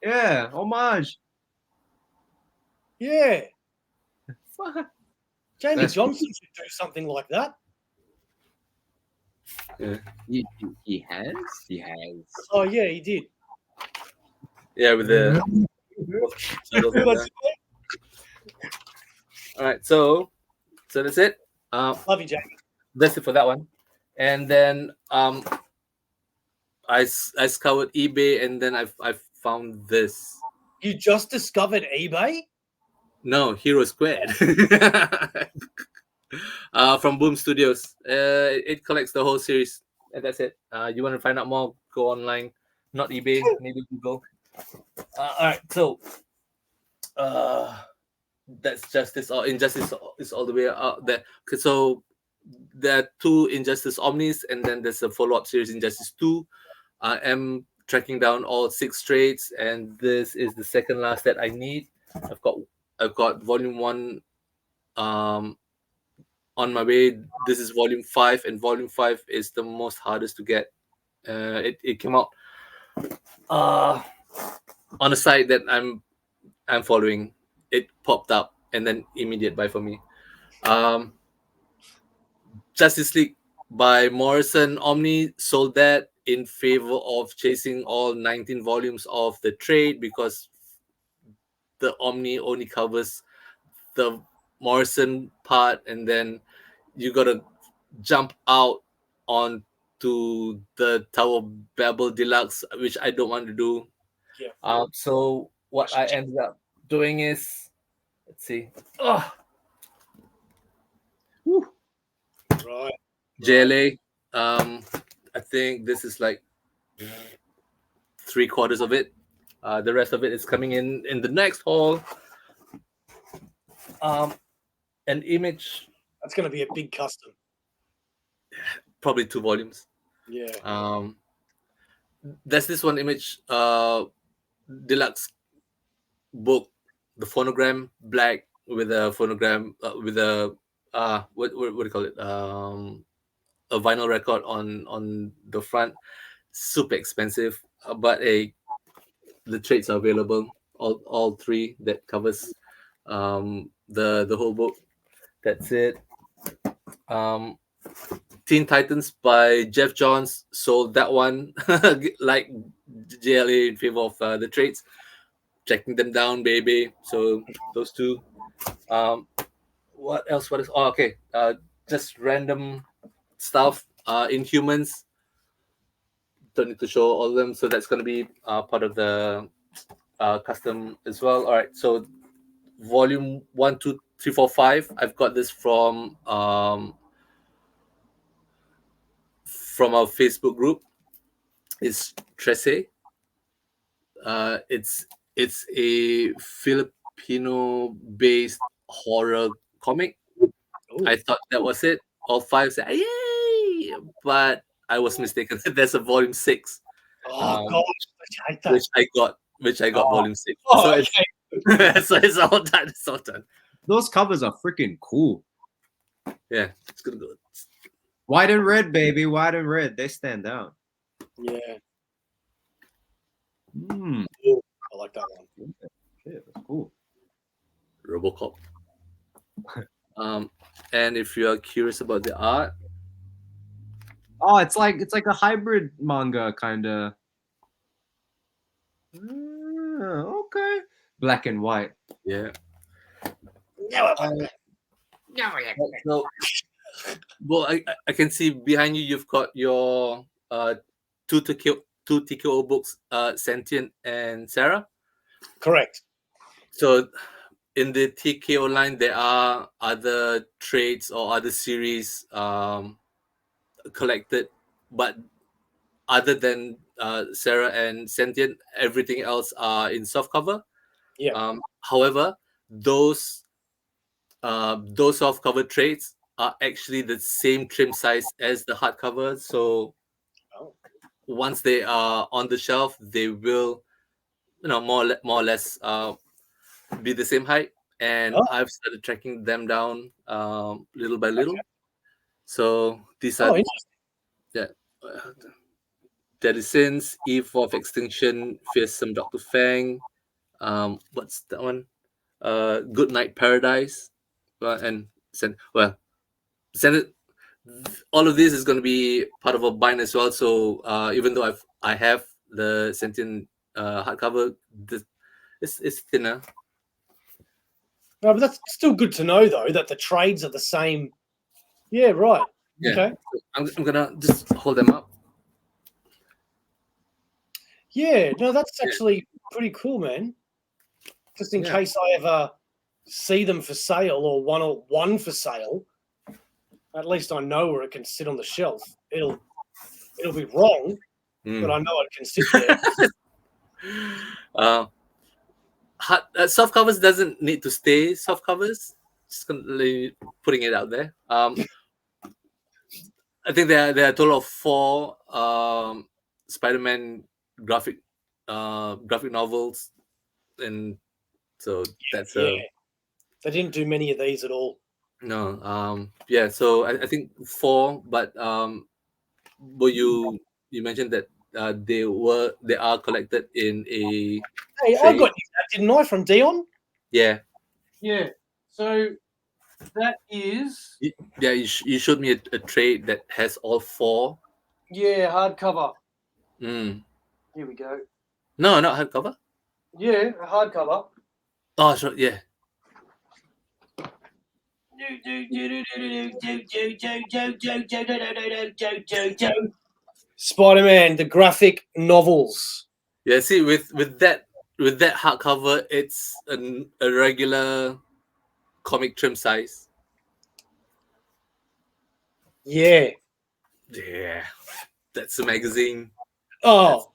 Yeah, homage. Yeah. Jamie That's- Johnson should do something like that. Yeah. He has. Oh yeah, he did. Yeah, with the. All right, so that's it. Love you, Jamie. That's it for that one. And then I scoured eBay, and then I found this. You just discovered eBay? No, Hero Squared. From Boom Studios. It collects the whole series, and that's it. You want to find out more? Go online, not eBay, maybe Google. All right, so that's Justice or Injustice is all the way out there. Okay, so there are 2 Injustice Omnis, and then there's a follow-up series, Injustice 2. I am tracking down all 6 trades, and this is the second last that I need. I've got volume 1 on my way. This is volume 5, and volume 5 is the most hardest to get. It came out on a site that I'm I'm following. It popped up and then immediate buy for me. Justice League by Morrison. Omni sold that in favor of chasing all 19 volumes of the trade because the Omni only covers the Morrison part, and then you gotta jump out onto the Tower of Babel Deluxe, which I don't want to do. Yeah. So what I ended up doing is, let's see, Right. JLA. I think this is like 3/4 of it. The rest of it is coming in the next haul. An image, That's going to be a big custom. probably 2 volumes. Yeah. There's this one image, deluxe book, the phonogram black with a phonogram with a what do you call it? A vinyl record on the front. Super expensive, but the trades are available. All 3 that covers the whole book. That's it. Teen Titans by Jeff Johns, sold that one like JLA in favor of the trades, checking them down, baby. So those 2. What else? What is? Oh, okay. Just random stuff. Inhumans. Don't need to show all of them. So that's going to be part of the custom as well. All right. So volume 1, 2, 3, 4, 5. I've got this from our Facebook group. It's Trece. It's a Filipino-based horror comic. Ooh. I thought that was it. All 5 said yay, but I was mistaken. There's a volume 6. Oh gosh, I hate that. Which I got volume 6. Oh, So okay. so it's all done. It's all done. Those covers are freaking cool. Yeah, it's gonna go. White and red, baby. White and red. They stand out. Yeah. Mm. I like that one. Shit, that's cool. RoboCop. And if you are curious about the art, Oh, it's like a hybrid manga kind of. Okay. Black and white. yeah. No, So, well, I can see behind you. You've got your two TKO books, Sentient and Sarah. Correct. So in the TKO line, there are other trades or other series collected, but other than Sarah and Sentient, everything else are in softcover. Yeah. However, those softcover trades are actually the same trim size as the hardcover. So Oh. once they are on the shelf, they will, more or less be the same height. And Oh. I've started tracking them down little by little. So these are, Oh, interesting. Deadly Sins, Eve of Extinction, Fearsome Dr. Fang. What's that one? Good Night Paradise. And send it. All of this is going to be part of a bind as well. So even though I have the Sentient hardcover, it's thinner. No, but that's still good to know, though, that the trades are the same. Yeah, right. Yeah. Okay. I'm gonna just hold them up. Yeah, no, that's actually pretty cool, man. Just in case I ever see them for sale or one for sale, at least I know where it can sit on the shelf. It'll be wrong, but I know it can sit there. Soft covers doesn't need to stay soft covers. Just putting it out there. I think there are a total of 4 Spider-Man graphic novels, and so that's they didn't do many of these at all. No, so I think 4, but you mentioned that they are collected in a Hey, I got you that, didn't I, from Dion? yeah. Yeah. So that is Yeah, you showed me a trade that has all 4. hardcover. Mm. Here we go. No, not hardcover. Yeah, a hardcover. Oh, sure, yeah. Spider-Man, the graphic novels. Yeah, see, with that hardcover, it's a regular comic trim size. Yeah. Yeah, that's a magazine. Oh.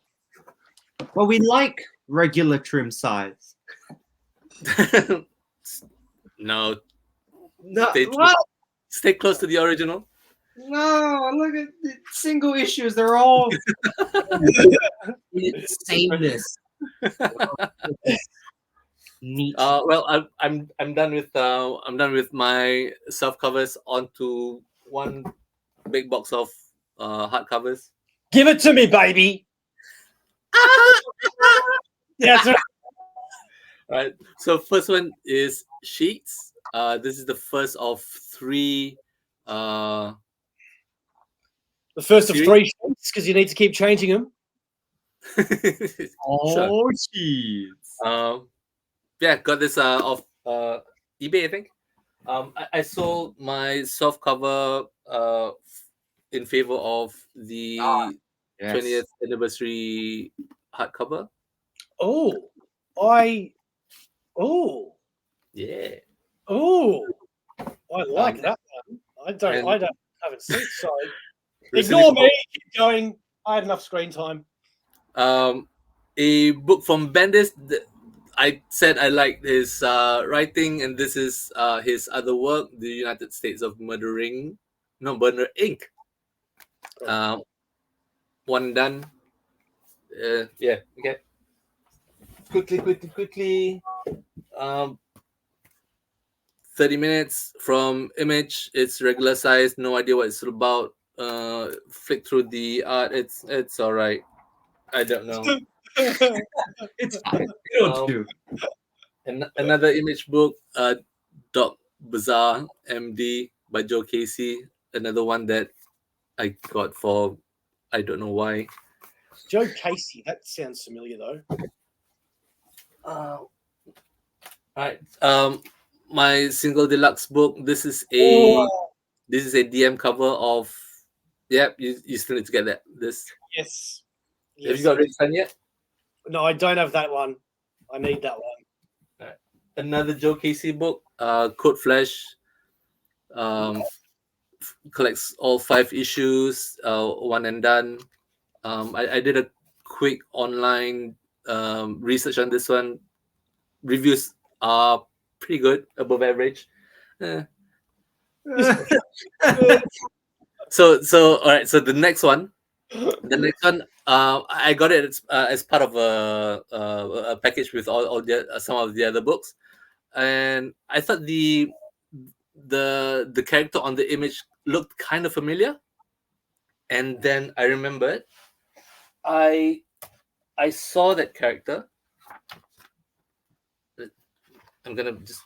Well, we like regular trim size. No, No, stay, what? stay close to the original. No, look at the single issues. They're all sameness. Neat. Well, I'm done with my soft covers. Onto one big box of hardcovers. Give it to me, baby. Yeah, that's right. All right. So first one is Sheets. This is the first of 3. The first of Series? 3 sheets because you need to keep changing them. Sure. Oh, jeez. Yeah, got this off eBay, I think. I sold my soft cover in favor of the 20th anniversary hardcover. Oh, Yeah. I like that one. I haven't seen it. Sorry. Ignore me. Keep going. I had enough screen time. A book from Bendis. I said I liked his writing, and this is his other work, The United States of Murder Inc. One done. Yeah. Okay. Quickly. 30 minutes from Image. It's regular size. No idea what it's about. Flick through the art. It's all right. I don't know. It's fine. It'll do. Another Image book, Doc Bazaar, MD by Joe Casey. Another one that I got for I don't know why. Joe Casey. That sounds familiar though. All right. My single deluxe book. This is a DM cover of. Yep, you still need to get that. This. Yes. Have you got it done yet? No, I don't have that one. I need that one. Right. Another Joe Casey book, Code Flash. Collects all 5 issues, one and done. I did a quick online research on this one. Reviews are pretty good, above average. So all right. So the next one, I got it as part of a package with all the some of the other books, and I thought the character on the image looked kind of familiar, and then I remembered I saw that character. I'm gonna just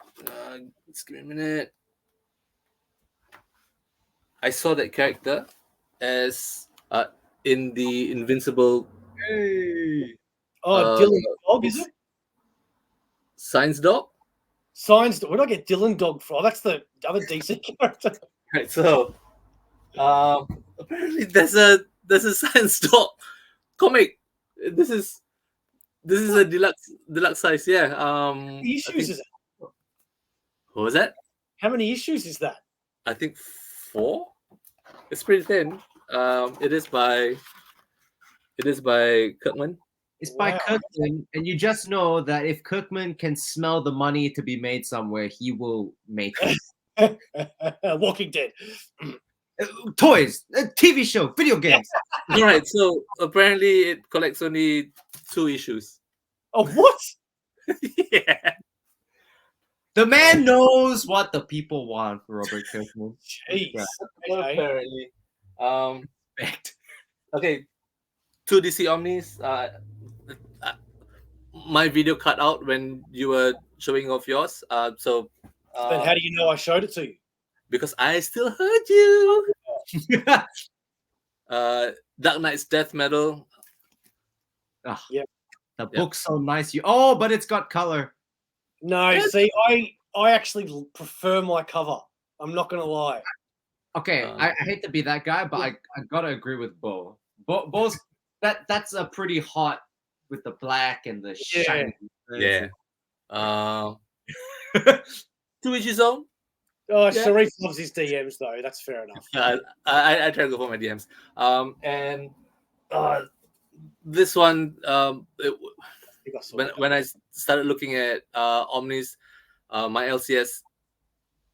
give me a minute. I saw that character as in the Invincible. Dylan Dog, is it? Science Dog. Science. Where did I get Dylan Dog from? That's the other DC character. Right. So apparently there's a Science Dog comic. This is a deluxe size. Yeah. How many issues is it? What was that? How many issues is that? I think 4. It's pretty thin. It is by Kirkman. It's by Kirkman, and you just know that if Kirkman can smell the money to be made somewhere, he will make it. Walking Dead. Toys, a TV show, video games. All right. So apparently it collects only 2 issues. Oh, what? Yeah. The man knows what the people want, Robert Kirkman. Jeez. Yeah. Okay. Apparently. Okay. two DC Omnis. My video cut out when you were showing off yours. So Then how do you know I showed it to you? because I still heard you. Dark Knight's Death Metal. Yep. The book's so nice. But it's got color. No, see, I actually prefer my cover. I'm not gonna lie. Okay, I hate to be that guy, but I gotta agree with Bo. Bo's that's a pretty hot with the black and the shiny. Yeah. To each his own. Oh, Sharif loves his DMs though. That's fair enough. I try to go for my DMs. And this one, when I started looking at Omnis, my LCS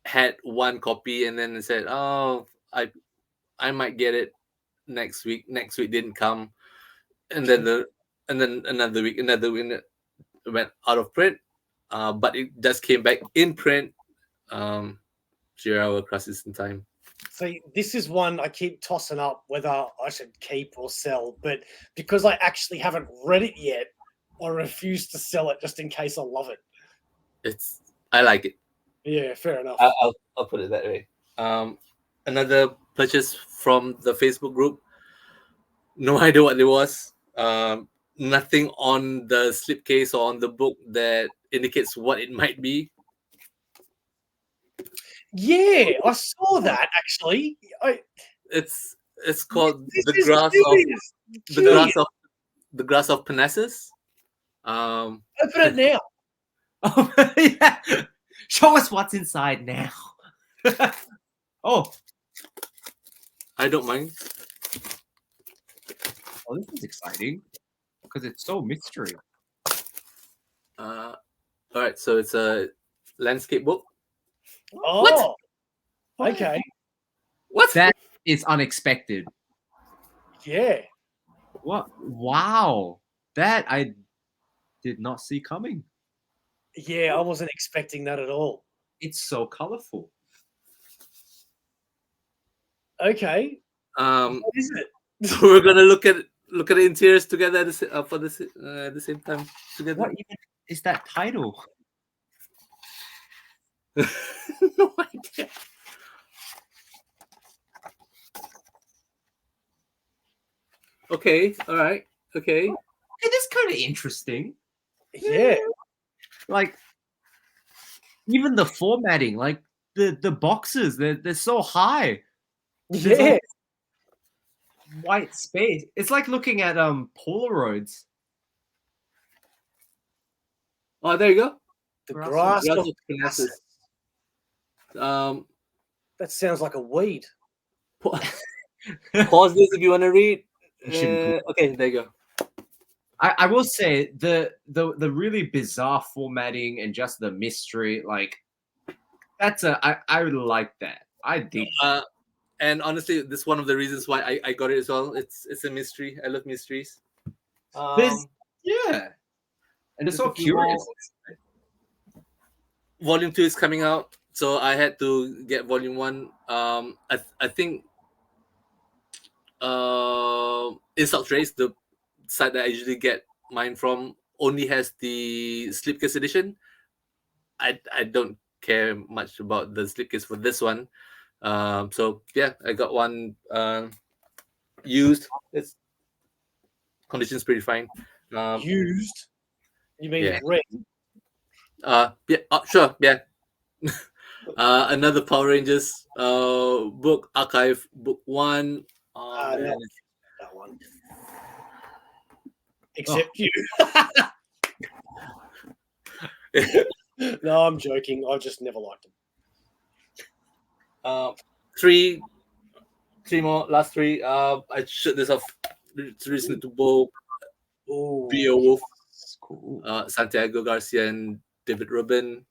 had one copy, and then it said, "Oh, I might get it next week." Next week didn't come, and then another week it went out of print. But it just came back in print. 0 Hour Crisis in Time. See, this is one I keep tossing up whether I should keep or sell, but because I actually haven't read it yet, I refuse to sell it just in case I love it. I like it. Yeah, fair enough. I'll put it that way. Another purchase from the Facebook group. No idea what it was. Nothing on the slipcase or on the book that indicates what it might be. Yeah, I saw that actually. It's called This the is grass of the grass of Parnassus. Open it now. Oh, yeah. Show us what's inside now. I don't mind. Oh, this is exciting because it's so mystery. All right, so it's a landscape book. Oh, okay. What? That is unexpected. Yeah. What? Wow. That I did not see coming. Yeah, I wasn't expecting that at all. It's so colorful. Okay. What is it? We're gonna look at the interiors together at the same time together. What even is that title? No idea. Okay. All right. Okay. It is kind of interesting. Yeah. Like even the formatting, like the boxes, they're so high. There's Yeah. all white space. It's like looking at Polaroids. Oh, there you go. The Grass grass Grass of of Parnassus. that sounds like a weed. Pause this if you want to read. Okay, there you go. I will say the really bizarre formatting and just the mystery, like I would like that. I did. And honestly, this is one of the reasons why I got it as well. It's a mystery. I love mysteries. Yeah, and it's so curious. Volume 2 is coming out, so I had to get Volume 1. I think Insult Trace, the site that I usually get mine from, only has the slipcase edition. I don't care much about the slipcase for this one. So yeah, I got one used. Its condition's pretty fine. Used? You mean yeah. red? Yeah, sure, yeah. Another Power Rangers book, Archive Book 1. That one. Except you. No, I'm joking. I've just never liked them. Three more, last three. I shut this off recently to Bo, Beowulf, Cool. Santiago Garcia, and David Rubin.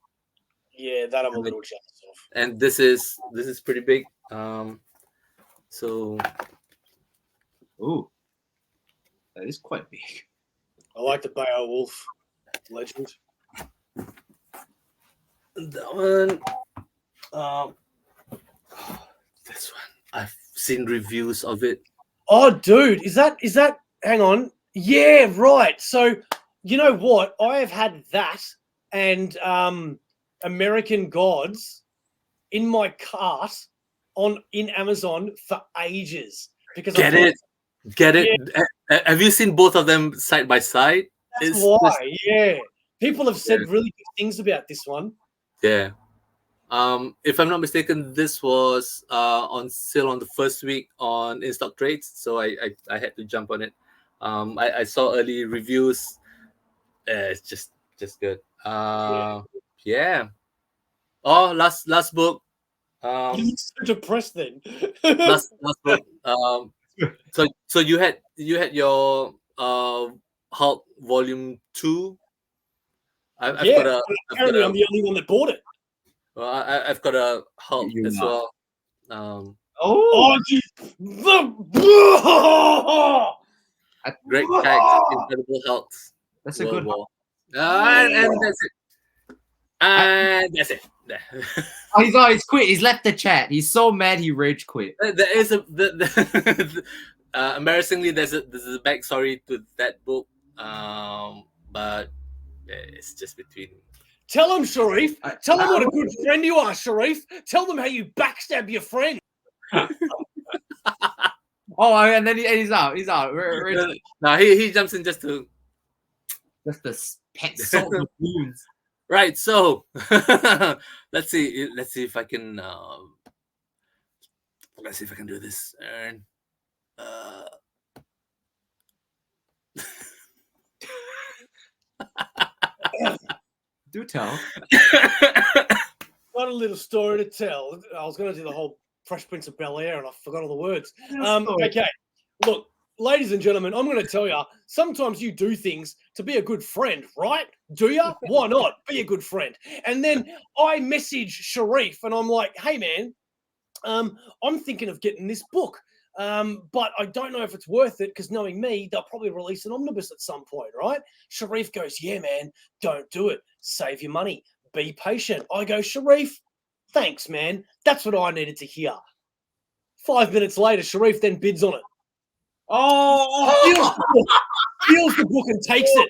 Yeah, that I'm a little jealous of. And this is pretty big. So, Ooh, that is quite big. I like the Beowulf legend. that one, this one, I've seen reviews of it. Oh, dude, is that hang on. Yeah, right. So you know what? I have had that and American Gods in my cart in Amazon for ages because Get I thought, it, get it. Have you seen both of them side by side? that's It's why. just- Yeah, people have said really good things about this one. yeah. If I'm not mistaken, this was on sale on the first week on in stock trades, so I had to jump on it. I saw early reviews. It's just good. Yeah. Oh, last book. I'm so depressed then. Last book. So you had your Hulk Volume 2. I've yeah, got apparently I'm the only one that bought it. I've got a Hulk You as are. well. Oh, Great Pack's Incredible Hulks. That's a World good. War. And that's it. And that's it. Oh, he's quit. He's left the chat. He's so mad he rage quit. There is embarrassingly there's a backstory to that book, but it's just between. Tell them, Sharif. Tell them what a good friend you are, Sharif. Tell them how you backstab your friend. Oh, and then he's out. He's out. No, he jumps in just to. That's the pet salt the wounds. Right, so let's see if I can do this. And Do tell. Got a little story to tell. I was going to do the whole Fresh Prince of Bel-Air and I forgot all the words. Okay, look, ladies and gentlemen, I'm going to tell you, sometimes you do things to be a good friend, right? Do you? Why not? Be a good friend. And then I message Sharif and I'm like, hey, man, I'm thinking of getting this book, but I don't know if it's worth it because knowing me, they'll probably release an omnibus at some point, right? Sharif goes, yeah, man, don't do it. Save your money. Be patient. I go, Sharif, thanks, man. That's what I needed to hear. 5 minutes later, Sharif then bids on it. Steals the book and takes it.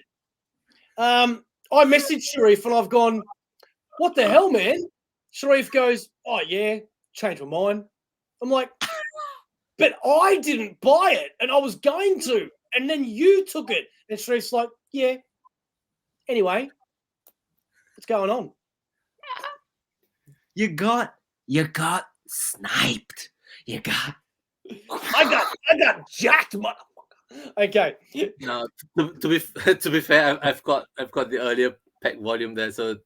I messaged Sharif and I've gone, what the hell, man? Sharif goes, oh, yeah, changed my mind. I'm like, but I didn't buy it and I was going to. And then you took it. And Sharif's like, yeah. Anyway, what's going on? You got sniped. I got jacked, motherfucker. Okay. No, to be fair, I've got the earlier pack volume there, so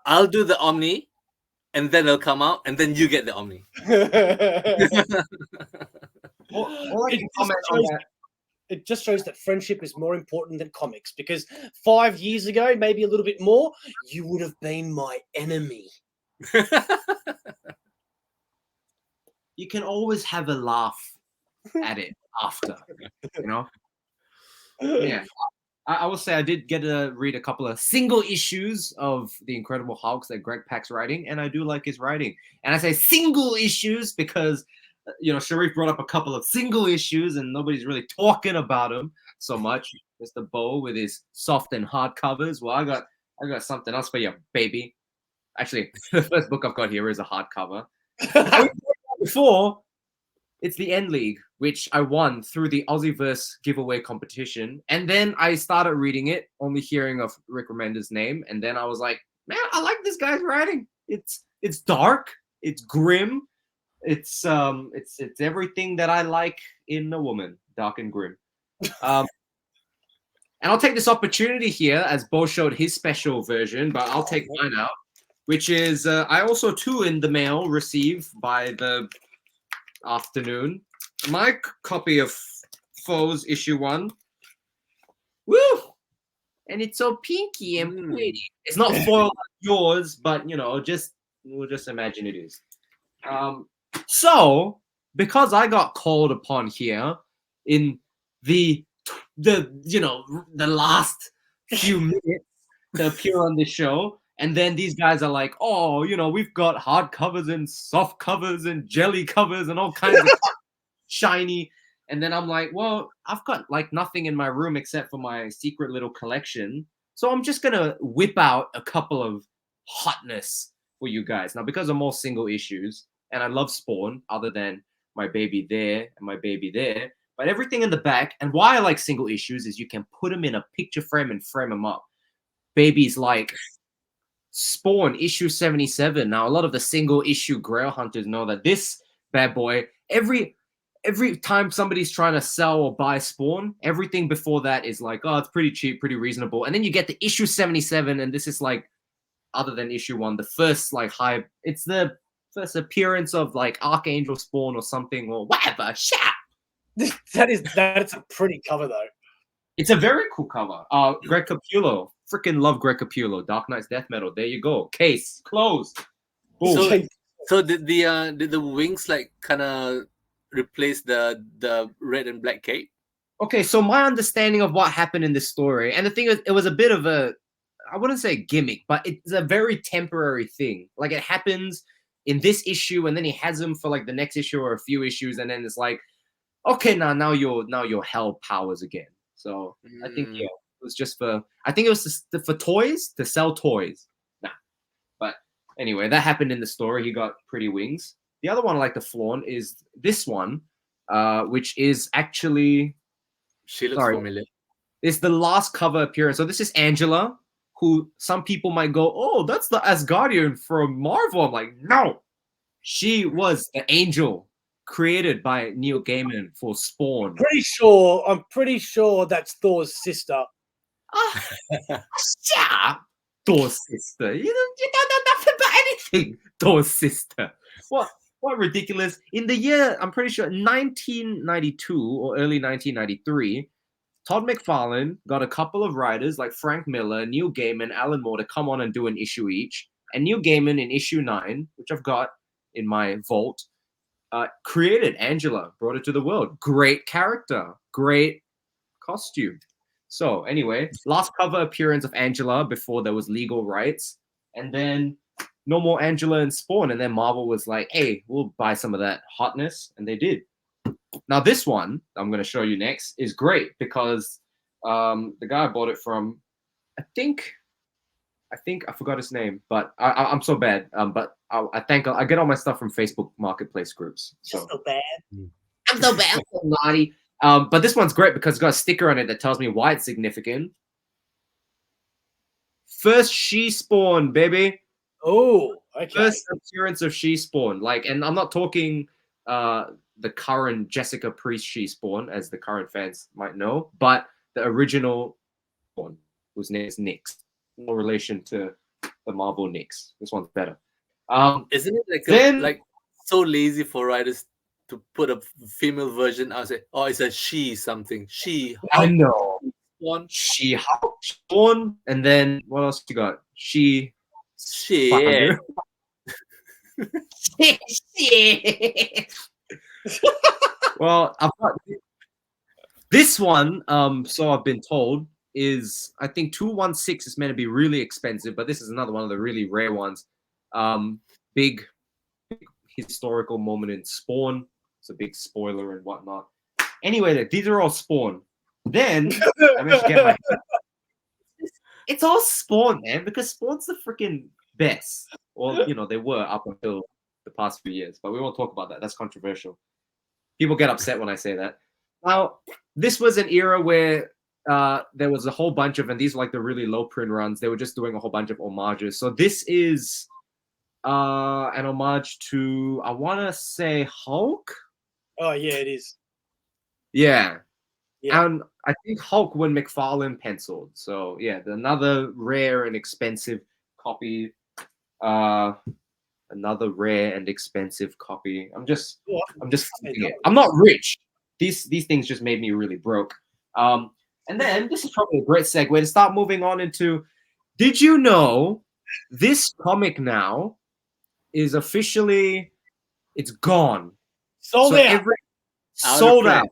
I'll do the Omni, and then it'll come out, and then you get the Omni. It just shows that friendship is more important than comics, because 5 years ago, maybe a little bit more, you would have been my enemy. You can always have a laugh at it after, you know? Yeah. I will say I did get to read a couple of single issues of The Incredible Hulks that Greg Pak's writing, and I do like his writing. And I say single issues because, you know, Sharif brought up a couple of single issues and nobody's really talking about him so much. Mr. Bo with his soft and hard covers. Well, I got something else for you, baby. Actually, the first book I've got here is a hardcover. Before, it's the End League, which I won through the AussieVerse giveaway competition. And then I started reading it, only hearing of Rick Remender's name. And then I was like, man, I like this guy's writing. It's dark, it's grim, it's everything that I like in a woman, dark and grim. And I'll take this opportunity here, as Bo showed his special version, but I'll take mine out, which is I also too in the mail receive by the afternoon my copy of Foes issue 1. Woo! And it's so pinky and pretty. It's not foil like yours, but you know, we'll just imagine it is. So because I got called upon here in the last few minutes to appear on the show. And then these guys are like, oh, you know, we've got hard covers and soft covers and jelly covers and all kinds of shiny. And then I'm like, well, I've got like nothing in my room except for my secret little collection. So I'm just gonna whip out a couple of hotness for you guys. Now, because I'm all single issues, and I love Spawn, other than my baby there and my baby there, but everything in the back, and why I like single issues is you can put them in a picture frame and frame them up. Babies like Spawn issue 77. Now, a lot of the single issue Grail hunters know that this bad boy, every time somebody's trying to sell or buy Spawn, everything before that is like, oh, it's pretty cheap, pretty reasonable. And then you get the issue 77, and this is like, other than issue 1, the first like high, it's the first appearance of like Archangel Spawn or something, or whatever. Shut. That's a pretty cover though. It's a very cool cover. Greg Capullo. Freaking love Greg Capullo. Dark Knight's Death Metal. There you go. Case closed. Boom. So did the wings like kind of replace the red and black cape? Okay, so my understanding of what happened in this story, and the thing is, it was a bit of a, I wouldn't say gimmick, but it's a very temporary thing. Like it happens in this issue, and then he has them for like the next issue or a few issues, and then it's like, okay, now you're held powers again. So I think it was just for, I think it was for toys, to sell toys. Nah, but anyway, that happened in the story. He got pretty wings. The other one I like to flaunt is this one, which is actually, she looks familiar. It's the last cover appearance. So this is Angela, who some people might go, oh, that's the Asgardian from Marvel. I'm like, no, she was the angel created by Neil Gaiman for Spawn. I'm pretty sure that's Thor's sister. Yeah, Thor's sister. You don't know nothing about anything. Thor's sister. What ridiculous. In the year, I'm pretty sure 1992 or early 1993, Todd McFarlane got a couple of writers like Frank Miller, Neil Gaiman, Alan Moore to come on and do an issue each. And Neil Gaiman in issue 9, which I've got in my vault, created Angela, brought it to the world. Great character, great costume. So anyway, last cover appearance of Angela before there was legal rights. And then no more Angela and Spawn. And then Marvel was like, hey, we'll buy some of that hotness. And they did. Now this one I'm going to show you next is great because the guy I bought it from, I think I forgot his name, but I'm so bad. But I get all my stuff from Facebook Marketplace groups. So bad. I'm so bad. I'm so naughty. But this one's great because it's got a sticker on it that tells me why it's significant. First She-Spawn, baby. Oh, okay. First appearance of She-Spawn. Like, and I'm not talking the current Jessica Priest She-Spawn, as the current fans might know, but the original one, whose name is Nyx. No relation to the Marvel Nyx. This one's better. Isn't it like so lazy for writers to put a female version? I say, oh, it's a she something. She. I know. Spawn. She Spawn, and then what else you got? She. Yeah. Well, I've got this one. So I've been told is, I think 216 is meant to be really expensive, but this is another one of the really rare ones. Big historical moment in Spawn. It's a big spoiler and whatnot. Anyway, these are all Spawn. Then I managed to get my. It's all Spawn, man, because Spawn's the freaking best. Well, you know, they were up until the past few years, but we won't talk about that. That's controversial. People get upset when I say that. Now, this was an era where there was a whole bunch of, and these were like the really low print runs. They were just doing a whole bunch of homages. So this is an homage to, I want to say, Hulk. Oh yeah, it is. Yeah. Yeah. And I think Hulk when McFarlane penciled. So yeah, another rare and expensive copy. Another rare and expensive copy. I'm just thinking it. I'm not rich. These things just made me really broke. And then this is probably a great segue to start moving on into, did you know this comic now is officially, it's gone. Sold out. Sold out.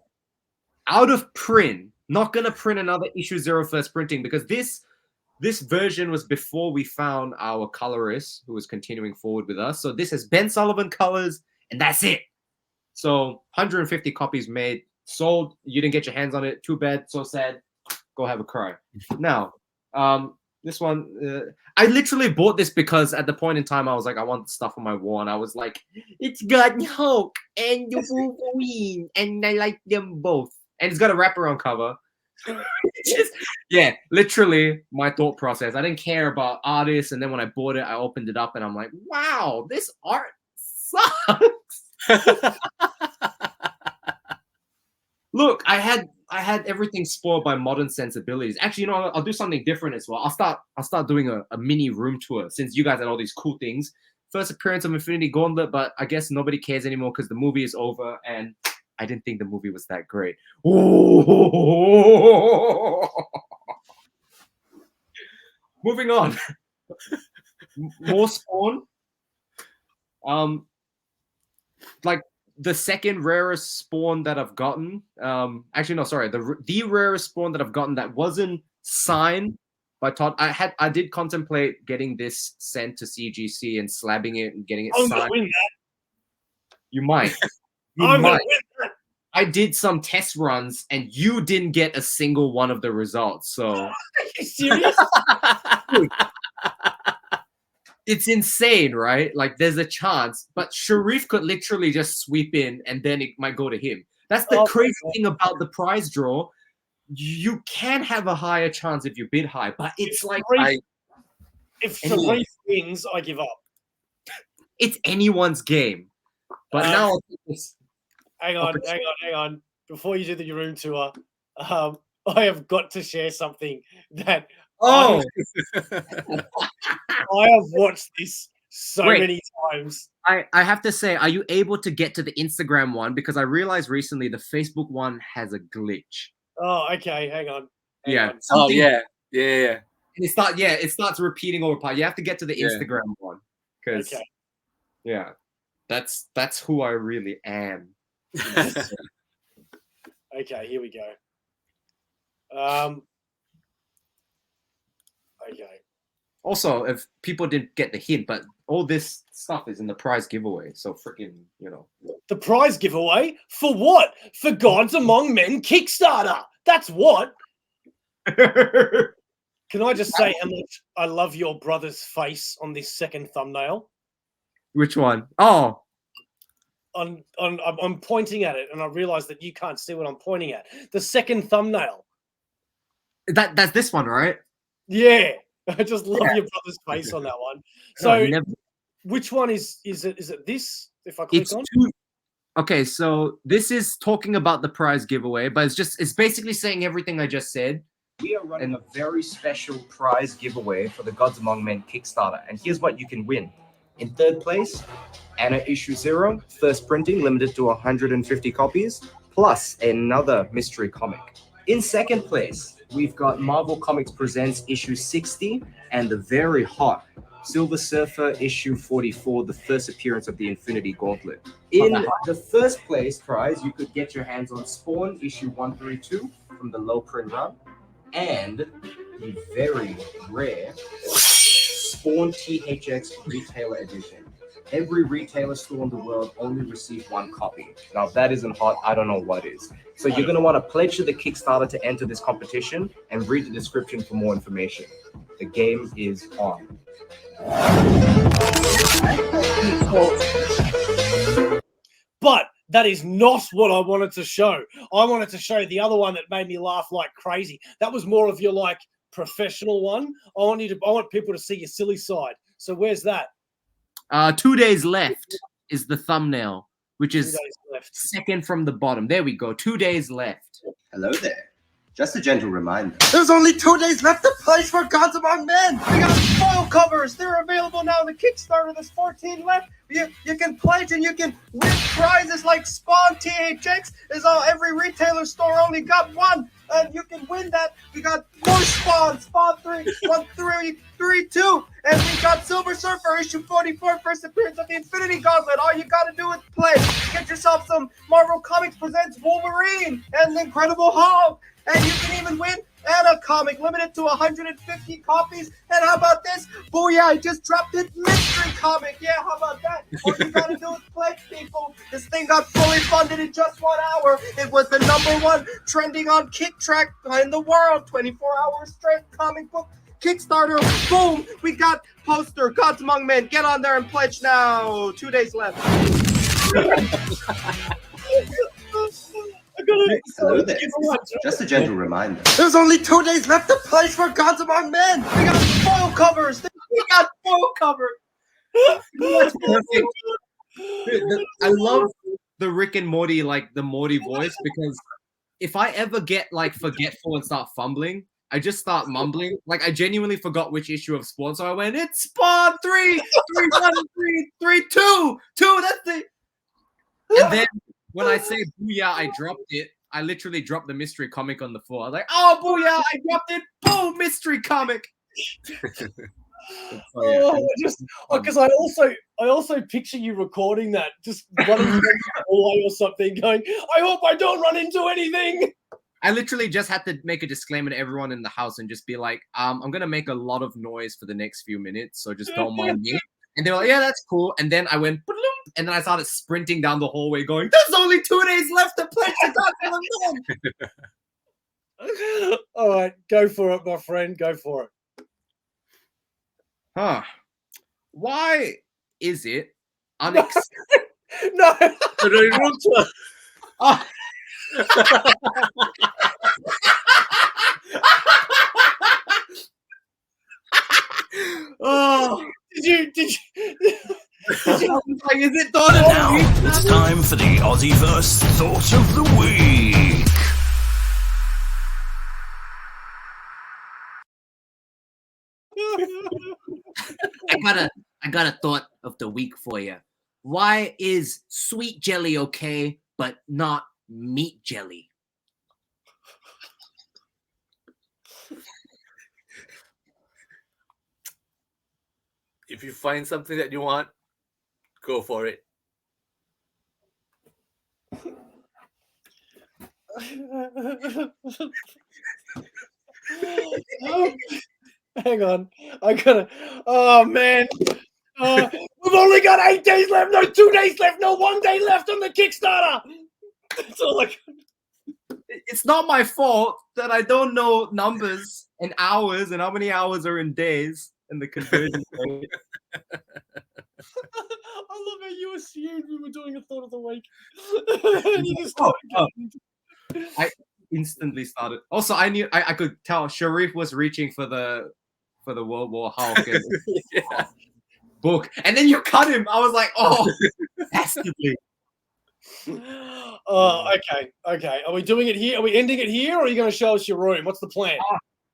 Out of print. Not gonna print another issue 0 first printing, because this version was before we found our colorist who was continuing forward with us. So this has Ben Sullivan colors, and that's it. So 150 copies made sold. You didn't get your hands on it. Too bad. So sad. Go have a cry. Now, this one, I literally bought this because at the point in time I was like, I want stuff on my wall, and I was like, it's got Hulk and the Wolverine, and I like them both, and it's got a wraparound cover. Just, yeah, literally my thought process. I didn't care about artists, and then when I bought it, I opened it up, and I'm like, wow, this art sucks. Look, I had everything spoiled by modern sensibilities. Actually, you know, I'll do something different as well. I'll start doing a mini room tour since you guys had all these cool things. First appearance of Infinity Gauntlet, but I guess nobody cares anymore because the movie is over, and I didn't think the movie was that great. Ooh. Moving on. More Spawn. Like the second rarest Spawn that I've gotten. Actually, no, sorry. The rarest Spawn that I've gotten that wasn't signed by Todd. I did contemplate getting this sent to CGC and slabbing it and getting it signed. Win that. You might. You might. I did some test runs and you didn't get a single one of the results. So are you serious? Dude, it's insane, right? Like there's a chance, but Sharif could literally just sweep in and then it might go to him. That's the crazy thing about the prize draw. You can have a higher chance if you bid high, but it's like if Sharif wins, I give up. It's anyone's game. But now hang on. Before you do the room tour, I have got to share something that I have watched this so many times. I have to say, are you able to get to the Instagram one? Because I realized recently the Facebook one has a glitch. Oh, okay. Hang on. Yeah. And it starts repeating over part. You have to get to the Instagram one. Because that's who I really am. Okay, here we go. Okay. Also, if people didn't get the hint, but all this stuff is in the prize giveaway. So freaking, you know. The prize giveaway? For what? For Gods Among Men Kickstarter. That's what. Can I just say how much I love your brother's face on this second thumbnail? Which one? Oh. I'm pointing at it, and I realize that you can't see what I'm pointing at. The second thumbnail. That's this one, right? Yeah. I just love your brother's face on that one. So, which one is it? Is it this? If I click on. Okay, so this is talking about the prize giveaway, but it's basically saying everything I just said. We are running a very special prize giveaway for the Gods Among Men Kickstarter, and here's what you can win. In third place, Anna Issue 0, first printing, limited to 150 copies, plus another mystery comic. In second place, we've got Marvel Comics Presents Issue 60 and the very hot Silver Surfer Issue 44, the first appearance of the Infinity Gauntlet. In the first place prize, you could get your hands on Spawn Issue 132 from the low print run, and the very rare Spawn THX Retailer Edition. Every retailer store in the world only received one copy. Now, if that isn't hot, I don't know what is. So you're going to want to pledge to the Kickstarter to enter this competition and read the description for more information. The game is on. But that is not what I wanted to show. I wanted to show the other one that made me laugh like crazy. That was more of your like professional one. I want people to see your silly side. So where's that? 2 days left is the thumbnail, which is second from the bottom. There we go. 2 days left. Hello there. Just a gentle reminder. There's only 2 days left to pledge for Gods Among Men. We got foil covers. They're available now in the Kickstarter. There's 14 left. You can pledge and you can win prizes like Spawn THX. Every retailer store only got one. And you can win that. We got more Spawn 3, 1, 3, 3, 2. And we got Silver Surfer Issue 44, first appearance of the Infinity Gauntlet. All you got to do is play. Get yourself some Marvel Comics Presents Wolverine and the Incredible Hulk. And you can even win and a comic limited to 150 copies. And how about this? Booyah, I just dropped it mystery comic. Yeah, how about that? All you gotta do is pledge, people. This thing got fully funded in just 1 hour. It was the #1 trending on KickTrack in the world. 24 hours straight comic book Kickstarter. Boom, we got poster Gods Among Men. Get on there and pledge now. 2 days left. Hello there. Just a gentle reminder. There's only 2 days left to pledge for Gods Among Men. We got foil covers. We got foil cover. That's perfect. I love the Rick and Morty, like the Morty voice, because if I ever get like forgetful and start fumbling, I just start mumbling. Like I genuinely forgot which issue of Spawn, so I went, "It's Spawn 3, 3, 1, 3, 3, 2, 2." That's the. And then when I say "booyah," I dropped it. I literally dropped the mystery comic on the floor. I was like, "Oh, booyah!" I dropped it. Boom, mystery comic. Because I also picture you recording that, just running down the hallway or something, going, "I hope I don't run into anything." I literally just had to make a disclaimer to everyone in the house and just be like, I'm gonna make a lot of noise for the next few minutes, so just don't mind me. And they were like, "Yeah, that's cool." And then I went, and then I started sprinting down the hallway, going, "There's only 2 days left to play the Gods." All right, go for it, my friend. Go for it. Huh? Why is it unacceptable? No. Oh. Oh, Did you? like, is it done now? It's time for the AussieVerse Thought of the Week. I got a thought of the week for you. Why is sweet jelly okay, but not meat jelly? If you find something that you want, go for it. Hang on, I gotta. Oh man, we've only got 8 days left. No, 2 days left. No, 1 day left on the Kickstarter. That's all I. It's not my fault that I don't know numbers and hours and how many hours are in days and the conversion rate. I love how you assumed we were doing a thought of the week. You just I instantly started. Also, I knew I could tell Sharif was reaching for the World War Hulk and Yeah. book, and then you cut him. I was like, oh, dastardly. Okay. Are we doing it here? Are we ending it here, or are you going to show us your room? What's the plan?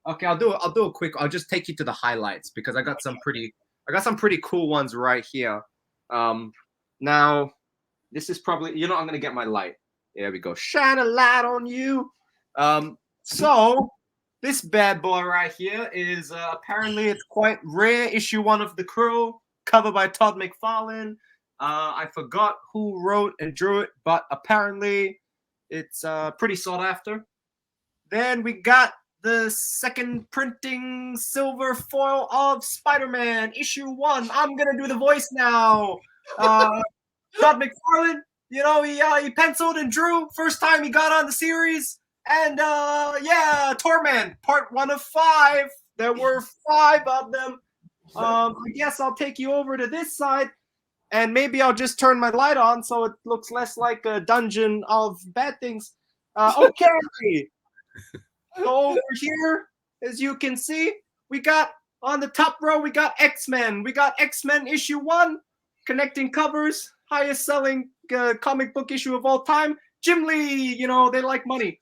Okay, I'll do a quick. I'll just take you to the highlights because I got some pretty cool ones right here. Now this is probably, I'm gonna get my light. There we go. Shine a light on you. So this bad boy right here is apparently it's quite rare. Issue 1 of The Crow, cover by Todd McFarlane. I forgot who wrote and drew it, but apparently it's pretty sought after. Then we got the second printing silver foil of Spider-Man, issue 1. I'm gonna do the voice now. Todd McFarlane, he penciled and drew. First time he got on the series. And Torment, part 1 of 5. There were 5 of them. I guess I'll take you over to this side. And maybe I'll just turn my light on so it looks less like a dungeon of bad things. Okay. So over here, as you can see, we got on the top row, we got X-Men. We got X-Men issue 1, connecting covers, highest selling comic book issue of all time. Jim Lee, they like money.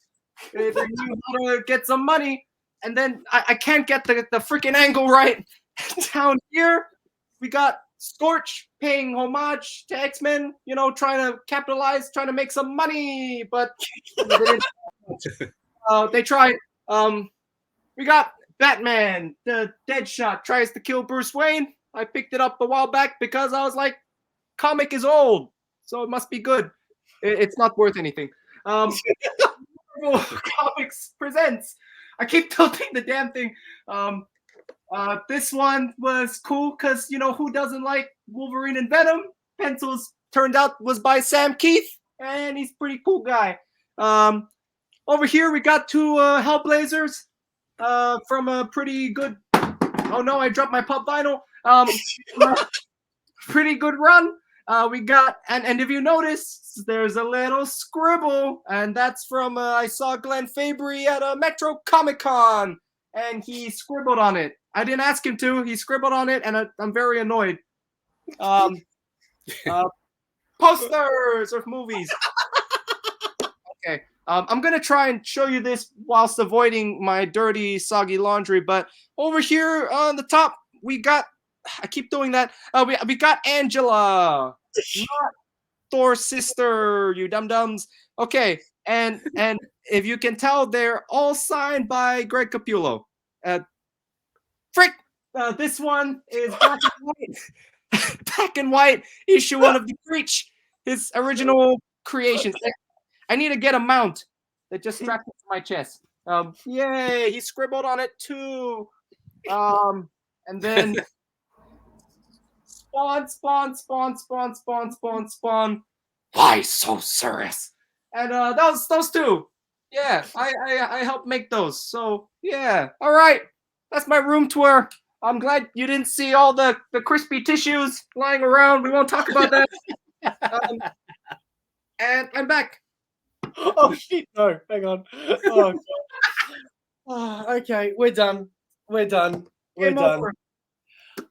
They knew how to get some money. And then I can't get the freaking angle right. Down here, we got Scorch paying homage to X-Men, trying to capitalize, trying to make some money, but they tried. We got Batman, the Deadshot tries to kill Bruce Wayne. I picked it up a while back because I was like, comic is old, so it must be good. It's not worth anything. Comics presents I keep tilting the damn thing. This one was cool because, you know, who doesn't like Wolverine and Venom? Pencils turned out was by Sam Keith, and he's a pretty cool guy. Over here we got two Hellblazers from a pretty good. Oh no, I dropped my pop vinyl. Pretty good run. We got and if you notice, there's a little scribble, and that's from I saw Glenn Fabry at a Metro Comic Con, and he scribbled on it. I didn't ask him to. He scribbled on it, and I'm very annoyed. Posters of movies. Okay. I'm going to try and show you this whilst avoiding my dirty, soggy laundry. But over here on the top, we got... I keep doing that. We got Angela. Not Thor's sister, you dum-dums. Okay. And if you can tell, they're all signed by Greg Capullo. Frick! This one is black and white. Black and white, issue 1 of The Breach. His original creations. I need to get a mount that just straps it to my chest. Yay! He scribbled on it too. And then spawn. Why so serious? And those two. Yeah, I helped make those. So yeah, all right. That's my room tour. I'm glad you didn't see all the crispy tissues lying around. We won't talk about that. And I'm back. Oh shit! No, hang on. Oh, God. Oh, okay, we're done. We're done.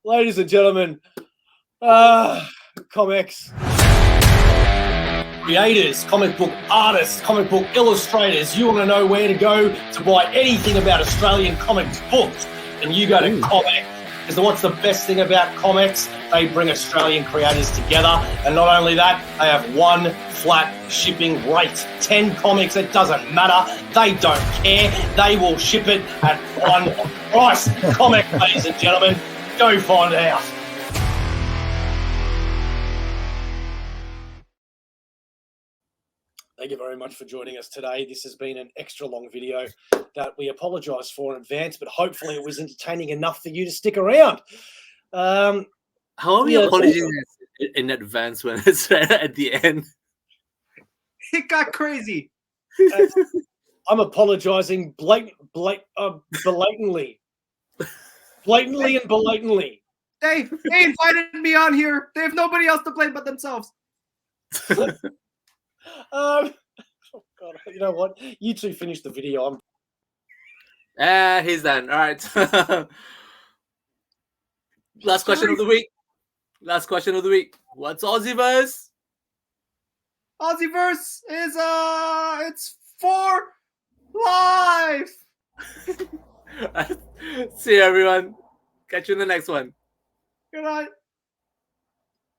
Ladies and gentlemen, Comx creators, comic book artists, comic book illustrators. You want to know where to go to buy anything about Australian comics books, and you go to Comx. Because what's the best thing about Comx? They bring Australian creators together, and not only that, they have one flat shipping rate. 10 comics, it doesn't matter. They don't care. They will ship it at one price. Comx, ladies and gentlemen, go find out. Thank you very much for joining us today. This has been an extra long video that we apologise for in advance, but hopefully it was entertaining enough for you to stick around. How are we apologizing in advance when it's right at the end? It got crazy. I'm apologising blatantly. Blatantly and belatantly. They invited me on here. They have nobody else to blame but themselves. Oh God, you know what? You two finish the video. He's done. All right. Last question of the week. What's AussieVerse? AussieVerse is it's for life. See you, everyone. Catch you in the next one. Good night.